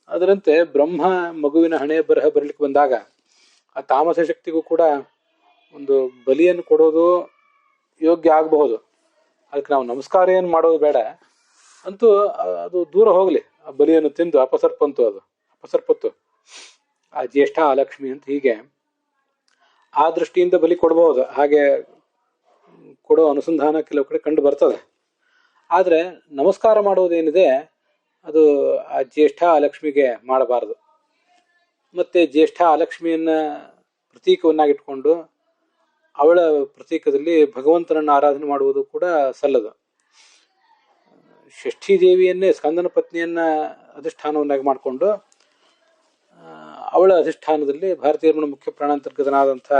ಅದರಂತೆ ಬ್ರಹ್ಮ ಮಗುವಿನ ಹಣೆ ಬರಹ ಬರಲಿಕ್ಕೆ ಬಂದಾಗ ಆ ತಾಮಸ ಶಕ್ತಿಗೂ ಕೂಡ ಒಂದು ಬಲಿಯನ್ನು ಕೊಡೋದು ಯೋಗ್ಯ ಆಗಬಹುದು. ಅದಕ್ಕೆ ನಾವು ನಮಸ್ಕಾರ ಏನು ಮಾಡೋದು ಬೇಡ, ಅಂತೂ ಅದು ದೂರ ಹೋಗಲಿ, ಆ ಬಲಿಯನ್ನು ತಿಂದು ಅಪಸರ್ಪತ್ತು ಆ ಜ್ಯೇಷ್ಠ ಲಕ್ಷ್ಮಿ ಅಂತ. ಹೀಗೆ ಆ ದೃಷ್ಟಿಯಿಂದ ಬಲಿ ಕೊಡಬಹುದು. ಹಾಗೆ ಕೊಡೋ ಅನುಸಂಧಾನ ಕೆಲವು ಕಡೆ ಕಂಡು ಬರ್ತದೆ. ಆದರೆ ನಮಸ್ಕಾರ ಮಾಡೋದೇನಿದೆ ಅದು ಆ ಜ್ಯೇಷ್ಠ ಲಕ್ಷ್ಮಿಗೆ ಮಾಡಬಾರದು. ಮತ್ತೆ ಜ್ಯೇಷ್ಠ ಲಕ್ಷ್ಮಿಯನ್ನ ಪ್ರತೀಕವನ್ನಾಗಿಟ್ಕೊಂಡು ಅವಳ ಪ್ರತೀಕದಲ್ಲಿ ಭಗವಂತನನ್ನು ಆರಾಧನೆ ಮಾಡುವುದು ಕೂಡ ಸಲ್ಲದು. ಷಷ್ಠಿ ದೇವಿಯನ್ನೇ ಸ್ಕಂದನ ಪತ್ನಿಯನ್ನ ಅಧಿಷ್ಠಾನವನ್ನಾಗಿ ಮಾಡಿಕೊಂಡು ಅವಳ ಅಧಿಷ್ಠಾನದಲ್ಲಿ ಭಾರತೀಯ ಮುಖ್ಯ ಪ್ರಾಣಾಂತರ್ಗತನಾದಂಥ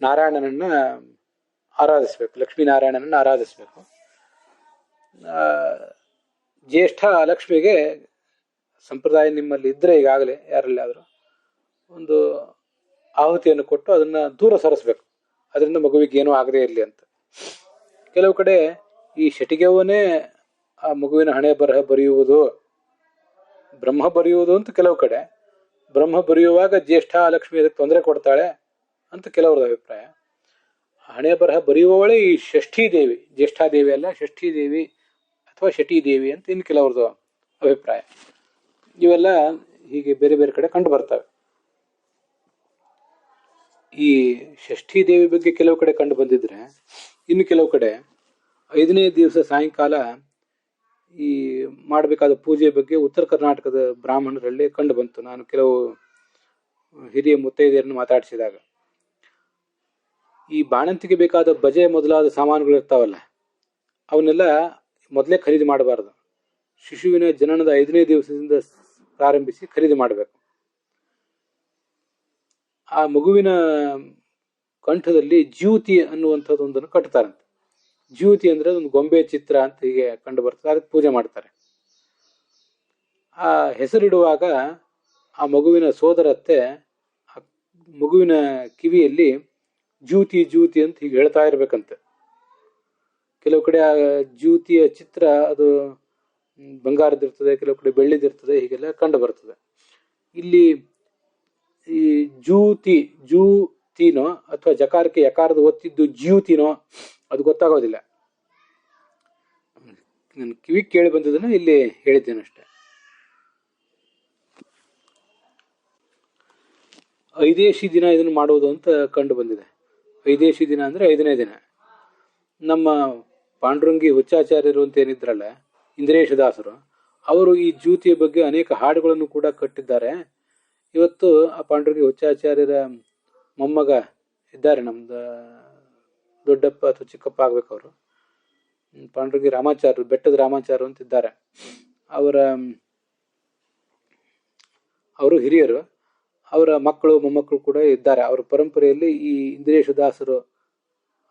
ನಾರಾಯಣನನ್ನ ಆರಾಧಿಸಬೇಕು, ಲಕ್ಷ್ಮೀನಾರಾಯಣನನ್ನು ಆರಾಧಿಸಬೇಕು. ಜ್ಯೇಷ್ಠ ಲಕ್ಷ್ಮಿಗೆ ಸಂಪ್ರದಾಯ ನಿಮ್ಮಲ್ಲಿ ಇದ್ರೆ ಈಗಾಗಲೇ ಯಾರಲ್ಲಿ ಆದರೂ ಒಂದು ಆಹುತಿಯನ್ನು ಕೊಟ್ಟು ಅದನ್ನ ದೂರ ಸರಿಸಬೇಕು, ಅದರಿಂದ ಮಗುವಿಗೆ ಏನೂ ಆಗದೇ ಇರಲಿ ಅಂತ. ಕೆಲವು ಕಡೆ ಈ ಶಟಿಗೆವನ್ನೇ ಆ ಮಗುವಿನ ಹಣೆ ಬರಹ ಬರೆಯುವುದು, ಬ್ರಹ್ಮ ಬರೆಯುವುದು ಅಂತ ಕೆಲವು ಕಡೆ. ಬ್ರಹ್ಮ ಬರೆಯುವಾಗ ಜ್ಯೇಷ್ಠ ಲಕ್ಷ್ಮಿ ಅದಕ್ಕೆ ತೊಂದರೆ ಕೊಡ್ತಾಳೆ ಅಂತ ಕೆಲವ್ರದ್ದು ಅಭಿಪ್ರಾಯ. ಹಣೆ ಬರಹ ಬರೆಯುವವಳೇ ಈ ಷಷ್ಠೀ ದೇವಿ, ಜ್ಯೇಷ್ಠಾದೇವಿ ಅಲ್ಲ, ಷಷ್ಠೀ ದೇವಿ ಅಥವಾ ಶಟೀ ದೇವಿ ಅಂತ ಇನ್ನು ಕೆಲವ್ರದ್ದು ಅಭಿಪ್ರಾಯ. ಇವೆಲ್ಲ ಹೀಗೆ ಬೇರೆ ಬೇರೆ ಕಡೆ ಕಂಡು ಬರ್ತವೆ. ಈ ಷಷ್ಠೀ ದೇವಿ ಬಗ್ಗೆ ಕೆಲವು ಕಡೆ ಕಂಡು ಬಂದಿದ್ರೆ, ಇನ್ನು ಕೆಲವು ಕಡೆ 5ನೇ ದಿವಸ ಸಾಯಂಕಾಲ ಈ ಮಾಡಬೇಕಾದ ಪೂಜೆ ಬಗ್ಗೆ ಉತ್ತರ ಕರ್ನಾಟಕದ ಬ್ರಾಹ್ಮಣರಲ್ಲಿ ಕಂಡು ಬಂತು. ನಾನು ಕೆಲವು ಹಿರಿಯ ಮುತ್ತೈದೆಯರನ್ನು ಮಾತಾಡಿಸಿದಾಗ, ಈ ಬಾಣಂತಿಗೆ ಬೇಕಾದ ಬಜೆ ಮೊದಲಾದ ಸಾಮಾನುಗಳು ಇರ್ತಾವಲ್ಲ, ಅವನ್ನೆಲ್ಲ ಮೊದಲೇ ಖರೀದಿ ಮಾಡಬಾರದು. ಶಿಶುವಿನ ಜನನದ 5ನೇ ದಿವಸದಿಂದ ಪ್ರಾರಂಭಿಸಿ ಖರೀದಿ ಮಾಡಬೇಕು. ಆ ಮಗುವಿನ ಕಂಠದಲ್ಲಿ ಜ್ಯೂತಿ ಅನ್ನುವಂಥದ್ದು ಒಂದನ್ನು ಕಟ್ತಾರಂತೆ. ಜ್ಯೂತಿ ಅಂದ್ರೆ ಒಂದು ಗೊಂಬೆ ಚಿತ್ರ ಅಂತ ಹೀಗೆ ಕಂಡು ಬರ್ತದೆ, ಅದಕ್ಕೆ ಪೂಜೆ ಮಾಡ್ತಾರೆ. ಆ ಹೆಸರಿಡುವಾಗ ಆ ಮಗುವಿನ ಸೋದರತ್ತೆ ಆ ಮಗುವಿನ ಕಿವಿಯಲ್ಲಿ ಜ್ಯೂತಿ ಜ್ಯೂತಿ ಅಂತ ಹೀಗೆ ಹೇಳ್ತಾ ಇರ್ಬೇಕಂತೆ. ಕೆಲವು ಕಡೆ ಆ ಜ್ಯೂತಿಯ ಚಿತ್ರ ಅದು ಬಂಗಾರದಿರ್ತದೆ, ಕೆಲವು ಕಡೆ ಬೆಳ್ಳಿದಿರ್ತದೆ, ಹೀಗೆಲ್ಲ ಕಂಡು ಬರ್ತದೆ. ಇಲ್ಲಿ ಈ ಜ್ಯೂತಿನೋ ಅಥವಾ ಜಕಾರಕ್ಕೆ ಯಕಾರದ ಒತ್ತಿದ್ದು ಜ್ಯೂತಿನೋ ಅದು ಗೊತ್ತಾಗೋದಿಲ್ಲ. ನನ್ನ ಕಿವಿ ಕೇಳಿ ಬಂದದನ್ನ ಇಲ್ಲಿ ಹೇಳಿದ್ದೇನೆ ಅಷ್ಟೆ. 5ನೇ ದಿನ ಇದನ್ನು ಮಾಡುವುದು ಅಂತ ಕಂಡು ಬಂದಿದೆ. 5ನೇ ದಿನ ಅಂದ್ರೆ 5ನೇ ದಿನ. ನಮ್ಮ ಪಾಂಡುರಂಗಿ ಹುಚ್ಚಾಚಾರ್ಯರು ಅಂತ ಏನಿದ್ರಲ್ಲ, ಇಂದ್ರೇಶದಾಸರು, ಅವರು ಈ ಜ್ಯೂತಿಯ ಬಗ್ಗೆ ಅನೇಕ ಹಾಡುಗಳನ್ನು ಕೂಡ ಕಟ್ಟಿದ್ದಾರೆ. ಇವತ್ತು ಆ ಪಾಂಡುರಂಗಿ ಹುಚ್ಚಾಚಾರ್ಯರ ಮೊಮ್ಮಗ ಇದ್ದಾರೆ, ನಮ್ದು ದೊಡ್ಡಪ್ಪ ಅಥವಾ ಚಿಕ್ಕಪ್ಪ ಆಗ್ಬೇಕು ಅವರು, ಪಾಂಡುರಂಗಿ ರಾಮಾಚಾರ್ಯರು, ಬೆಟ್ಟದ ರಾಮಾಚಾರ್ಯರು ಅಂತ ಇದ್ದಾರೆ. ಅವರು ಹಿರಿಯರು, ಅವರ ಮಕ್ಕಳು ಮೊಮ್ಮಕ್ಕಳು ಕೂಡ ಇದ್ದಾರೆ. ಅವರ ಪರಂಪರೆಯಲ್ಲಿ ಈ ಇಂದ್ರೇಶದಾಸರು,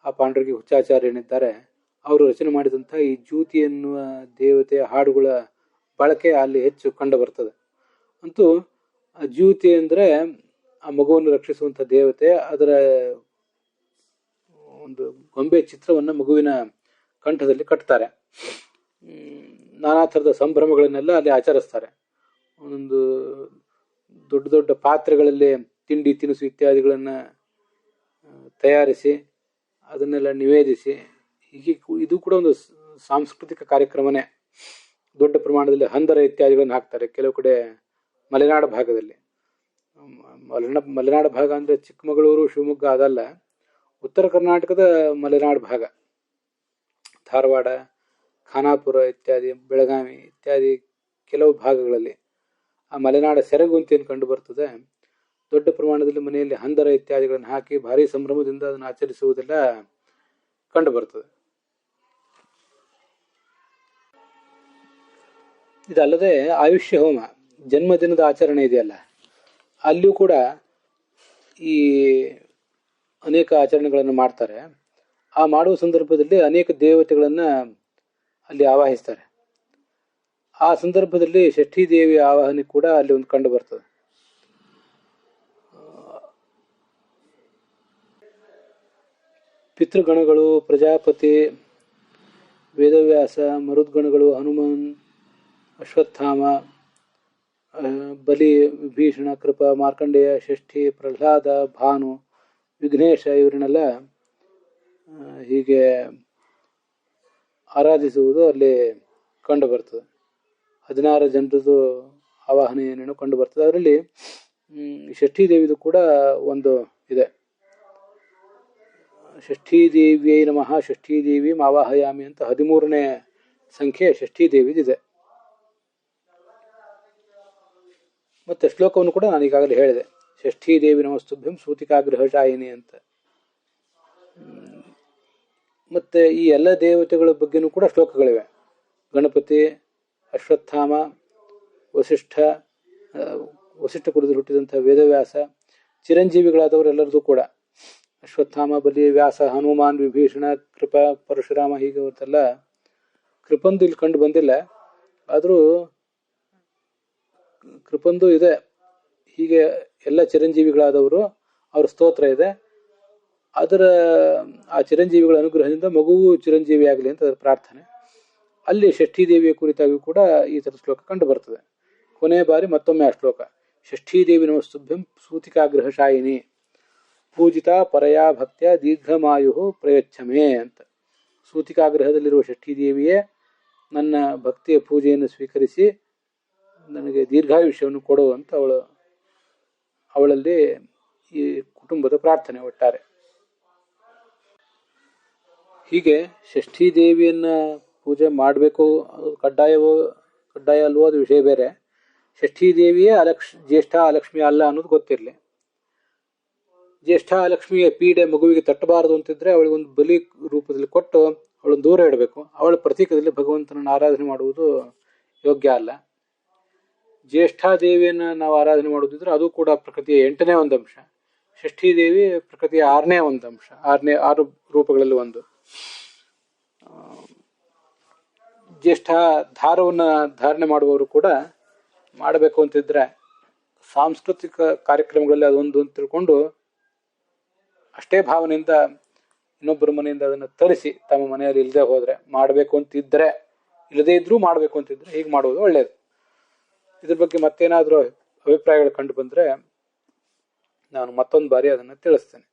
ಆ ಪಾಂಡುರಂಗಿ ಹುಚ್ಚಾಚಾರ್ಯನಿದ್ದಾರೆ, ಅವರು ರಚನೆ ಮಾಡಿದಂಥ ಈ ಜ್ಯೂತಿ ಎನ್ನುವ ದೇವತೆಯ ಹಾಡುಗಳ ಬಳಕೆ ಅಲ್ಲಿ ಹೆಚ್ಚು ಕಂಡು ಬರ್ತದೆ. ಅಂತೂ ಆ ಜ್ಯೂತಿ ಅಂದ್ರೆ ಆ ಮಗುವನ್ನು ರಕ್ಷಿಸುವಂಥ ದೇವತೆ. ಅದರ ಒಂದು ಗೊಂಬೆ ಚಿತ್ರವನ್ನು ಮಗುವಿನ ಕಂಠದಲ್ಲಿ ಕಟ್ತಾರೆ. ನಾನಾ ಥರದ ಸಂಭ್ರಮಗಳನ್ನೆಲ್ಲ ಅಲ್ಲಿ ಆಚರಿಸ್ತಾರೆ. ಒಂದೊಂದು ದೊಡ್ಡ ದೊಡ್ಡ ಪಾತ್ರೆಗಳಲ್ಲಿ ತಿಂಡಿ ತಿನಿಸು ಇತ್ಯಾದಿಗಳನ್ನು ತಯಾರಿಸಿ ಅದನ್ನೆಲ್ಲ ನಿವೇದಿಸಿ, ಹೀಗೆ ಇದು ಕೂಡ ಒಂದು ಸಾಂಸ್ಕೃತಿಕ ಕಾರ್ಯಕ್ರಮನೇ. ದೊಡ್ಡ ಪ್ರಮಾಣದಲ್ಲಿ ಹಂದರ ಇತ್ಯಾದಿಗಳನ್ನು ಹಾಕ್ತಾರೆ ಕೆಲವು ಕಡೆ ಮಲೆನಾಡು ಭಾಗದಲ್ಲಿ. ಮಲೆನಾಡು ಭಾಗ ಅಂದರೆ ಚಿಕ್ಕಮಗಳೂರು ಶಿವಮೊಗ್ಗ ಅದಲ್ಲ, ಉತ್ತರ ಕರ್ನಾಟಕದ ಮಲೆನಾಡು ಭಾಗ, ಧಾರವಾಡ, ಖಾನಾಪುರ ಇತ್ಯಾದಿ, ಬೆಳಗಾವಿ ಇತ್ಯಾದಿ ಕೆಲವು ಭಾಗಗಳಲ್ಲಿ ಆ ಮಲೆನಾಡ ಸೆರಗು ಅಂತ ಏನು ಕಂಡು ಬರ್ತದೆ, ದೊಡ್ಡ ಪ್ರಮಾಣದಲ್ಲಿ ಮನೆಯಲ್ಲಿ ಹಂದರ ಇತ್ಯಾದಿಗಳನ್ನು ಹಾಕಿ ಭಾರಿ ಸಂಭ್ರಮದಿಂದ ಅದನ್ನು ಆಚರಿಸುವುದೆಲ್ಲ ಕಂಡು ಬರ್ತದೆ. ಇದಲ್ಲದೆ ಆಯುಷ್ಯ ಹೋಮ, ಜನ್ಮದಿನದ ಆಚರಣೆ ಇದೆಯಲ್ಲ, ಅಲ್ಲಿಯೂ ಕೂಡ ಈ ಅನೇಕ ಆಚರಣೆಗಳನ್ನು ಮಾಡ್ತಾರೆ. ಆ ಮಾಡುವ ಸಂದರ್ಭದಲ್ಲಿ ಅನೇಕ ದೇವತೆಗಳನ್ನು ಅಲ್ಲಿ ಆವಾಹಿಸ್ತಾರೆ. ಆ ಸಂದರ್ಭದಲ್ಲಿ ಷಷ್ಠೀ ದೇವಿಯ ಆವಾಹನೆ ಕೂಡ ಅಲ್ಲಿ ಒಂದು ಕಂಡು ಬರ್ತದೆ. ಪಿತೃಗಣಗಳು, ಪ್ರಜಾಪತಿ, ವೇದವ್ಯಾಸ, ಮರುದ್ಗಣಗಳು, ಹನುಮಾನ್, ಅಶ್ವತ್ಥಾಮ, ಬಲಿ, ವಿಭೀಷಣ, ಕೃಪ, ಮಾರ್ಕಂಡೇಯ, ಷಷ್ಠಿ, ಪ್ರಹ್ಲಾದ, ಭಾನು, ವಿಘ್ನೇಶ ಇವರನ್ನೆಲ್ಲ ಹೀಗೆ ಆರಾಧಿಸುವುದು ಅಲ್ಲಿ ಕಂಡು ಬರ್ತದೆ. 16 ಜನರದ್ದು ಆವಾಹನೆ ಏನೇನೋ ಕಂಡು ಬರ್ತದೆ. ಅದರಲ್ಲಿ ಷಷ್ಠೀ ದೇವಿದು ಕೂಡ ಒಂದು ಇದೆ. ಷಷ್ಠೀ ದೇವಿಯೈ ನಮಃ ಷಷ್ಠೀ ದೇವಿ ಆವಾಹಯಾಮಿ ಅಂತ 13ನೇ ಸಂಖ್ಯೆ ಷಷ್ಠೀ ದೇವಿದಿದೆ. ಮತ್ತೆ ಶ್ಲೋಕವನ್ನು ಕೂಡ ನಾನು ಈಗಾಗಲೇ ಹೇಳಿದೆ, ಷಷ್ಠೀ ದೇವಿ ನಮಸ್ತುಭ್ಯಂ ಸೂತಿಕಾಗ್ರಹಶಾಯಿನಿ ಅಂತ. ಮತ್ತೆ ಈ ಎಲ್ಲ ದೇವತೆಗಳ ಬಗ್ಗೆನೂ ಕೂಡ ಶ್ಲೋಕಗಳಿವೆ. ಗಣಪತಿ, ಅಶ್ವತ್ಥಾಮ, ವಸಿಷ್ಠ ಕುಲದಲ್ಲಿ ಹುಟ್ಟಿದಂಥ ವೇದವ್ಯಾಸ, ಚಿರಂಜೀವಿಗಳಾದವರೆಲ್ಲರದು ಕೂಡ ಅಶ್ವತ್ಥಾಮ, ಬಲಿ, ವ್ಯಾಸ, ಹನುಮಾನ್, ವಿಭೀಷಣ, ಕೃಪ, ಪರಶುರಾಮ, ಹೀಗೆ ಅವತ್ತೆಲ್ಲ ಕೃಪಂದು ಇಲ್ಲಿ ಕಂಡು ಬಂದಿಲ್ಲ, ಆದರೂ ಕೃಪಂದು ಇದೆ. ಹೀಗೆ ಎಲ್ಲ ಚಿರಂಜೀವಿಗಳಾದವರು ಅವ್ರ ಸ್ತೋತ್ರ ಇದೆ. ಅದರ ಆ ಚಿರಂಜೀವಿಗಳ ಅನುಗ್ರಹದಿಂದ ಮಗುವು ಚಿರಂಜೀವಿ ಆಗಲಿ ಅಂತ ಅದರ ಪ್ರಾರ್ಥನೆ. ಅಲ್ಲಿ ಷಷ್ಠೀ ದೇವಿಯ ಕುರಿತಾಗಿ ಕೂಡ ಈ ಥರದ ಶ್ಲೋಕ ಕಂಡು ಬರ್ತದೆ. ಕೊನೆಯ ಬಾರಿ ಮತ್ತೊಮ್ಮೆ ಆ ಶ್ಲೋಕ, ಷಷ್ಠೀ ದೇವಿ ನಮಸ್ತುಭ್ಯಂ ಸೂತಿಕಾಗ್ರಹ ಶಾಯಿನಿ ಪೂಜಿತಾ ಪರಯಾ ಭಕ್ತ್ಯ ದೀರ್ಘಮಾಯು ಪ್ರಯಚ್ಛಮೆ ಅಂತ. ಸೂತಿಕಾಗ್ರಹದಲ್ಲಿರುವ ಷಷ್ಠೀ ದೇವಿಯೇ ನನ್ನ ಭಕ್ತಿಯ ಪೂಜೆಯನ್ನು ಸ್ವೀಕರಿಸಿ ನನಗೆ ದೀರ್ಘಾಯುಷ್ಯವನ್ನು ಕೊಡು ಅಂತ ಅವಳಲ್ಲಿ ಈ ಕುಟುಂಬದ ಪ್ರಾರ್ಥನೆ ಒಟ್ಟಾರೆ. ಹೀಗೆ ಷಷ್ಠೀ ದೇವಿಯನ್ನ ಪೂಜೆ ಮಾಡಬೇಕು, ಕಡ್ಡಾಯ ಅಲ್ವೋ ಅದು ವಿಷಯ ಬೇರೆ. ಷಷ್ಠೀ ದೇವಿಯೇ ಜ್ಯೇಷ್ಠ ಅಲಕ್ಷ್ಮಿ ಅಲ್ಲ ಅನ್ನೋದು ಗೊತ್ತಿರಲಿ. ಜ್ಯೇಷ್ಠ ಲಕ್ಷ್ಮಿಯ ಪೀಡೆ ಮಗುವಿಗೆ ತಟ್ಟಬಾರದು ಅಂತಿದ್ರೆ ಅವಳಿಗೆ ಒಂದು ಬಲಿ ರೂಪದಲ್ಲಿ ಕೊಟ್ಟು ಅವಳನ್ನು ದೂರ ಇಡಬೇಕು. ಅವಳ ಪ್ರತೀಕದಲ್ಲಿ ಭಗವಂತನನ್ನು ಆರಾಧನೆ ಮಾಡುವುದು ಯೋಗ್ಯ ಅಲ್ಲ. ಜ್ಯೇಷ್ಠಾದೇವಿಯನ್ನು ನಾವು ಆರಾಧನೆ ಮಾಡೋದಿದ್ರೆ ಅದು ಕೂಡ ಪ್ರಕೃತಿಯ 8ನೇ ಒಂದು ಅಂಶ. ಷಷ್ಠೀ ದೇವಿ ಪ್ರಕೃತಿಯ 6ನೇ ಒಂದು ಅಂಶ, 6 ರೂಪಗಳಲ್ಲಿ ಒಂದು. ಜ್ಯೇಷ್ಠ ಧಾರವನ್ನು ಧಾರಣೆ ಮಾಡುವವರು ಕೂಡ ಮಾಡಬೇಕು ಅಂತಿದ್ರೆ ಸಾಂಸ್ಕೃತಿಕ ಕಾರ್ಯಕ್ರಮಗಳಲ್ಲಿ ಅದೊಂದು ಅಂತ ತಿಳ್ಕೊಂಡು ಅಷ್ಟೇ ಭಾವನೆಯಿಂದ ಇನ್ನೊಬ್ಬರ ಮನೆಯಿಂದ ಅದನ್ನು ತರಿಸಿ ತಮ್ಮ ಮನೆಯಲ್ಲಿ ಇಲ್ಲದೆ ಹೋದರೆ, ಮಾಡಬೇಕು ಅಂತಿದ್ರೆ, ಇಲ್ಲದೇ ಇದ್ರೂ ಮಾಡಬೇಕು ಅಂತಿದ್ರೆ ಹೀಗೆ ಮಾಡುವುದು ಒಳ್ಳೆಯದು. ಇದ್ರ ಬಗ್ಗೆ ಮತ್ತೇನಾದರೂ ಅಭಿಪ್ರಾಯಗಳು ಕಂಡು ಬಂದರೆ ನಾನು ಮತ್ತೊಂದು ಬಾರಿ ಅದನ್ನು ತಿಳಿಸ್ತೇನೆ.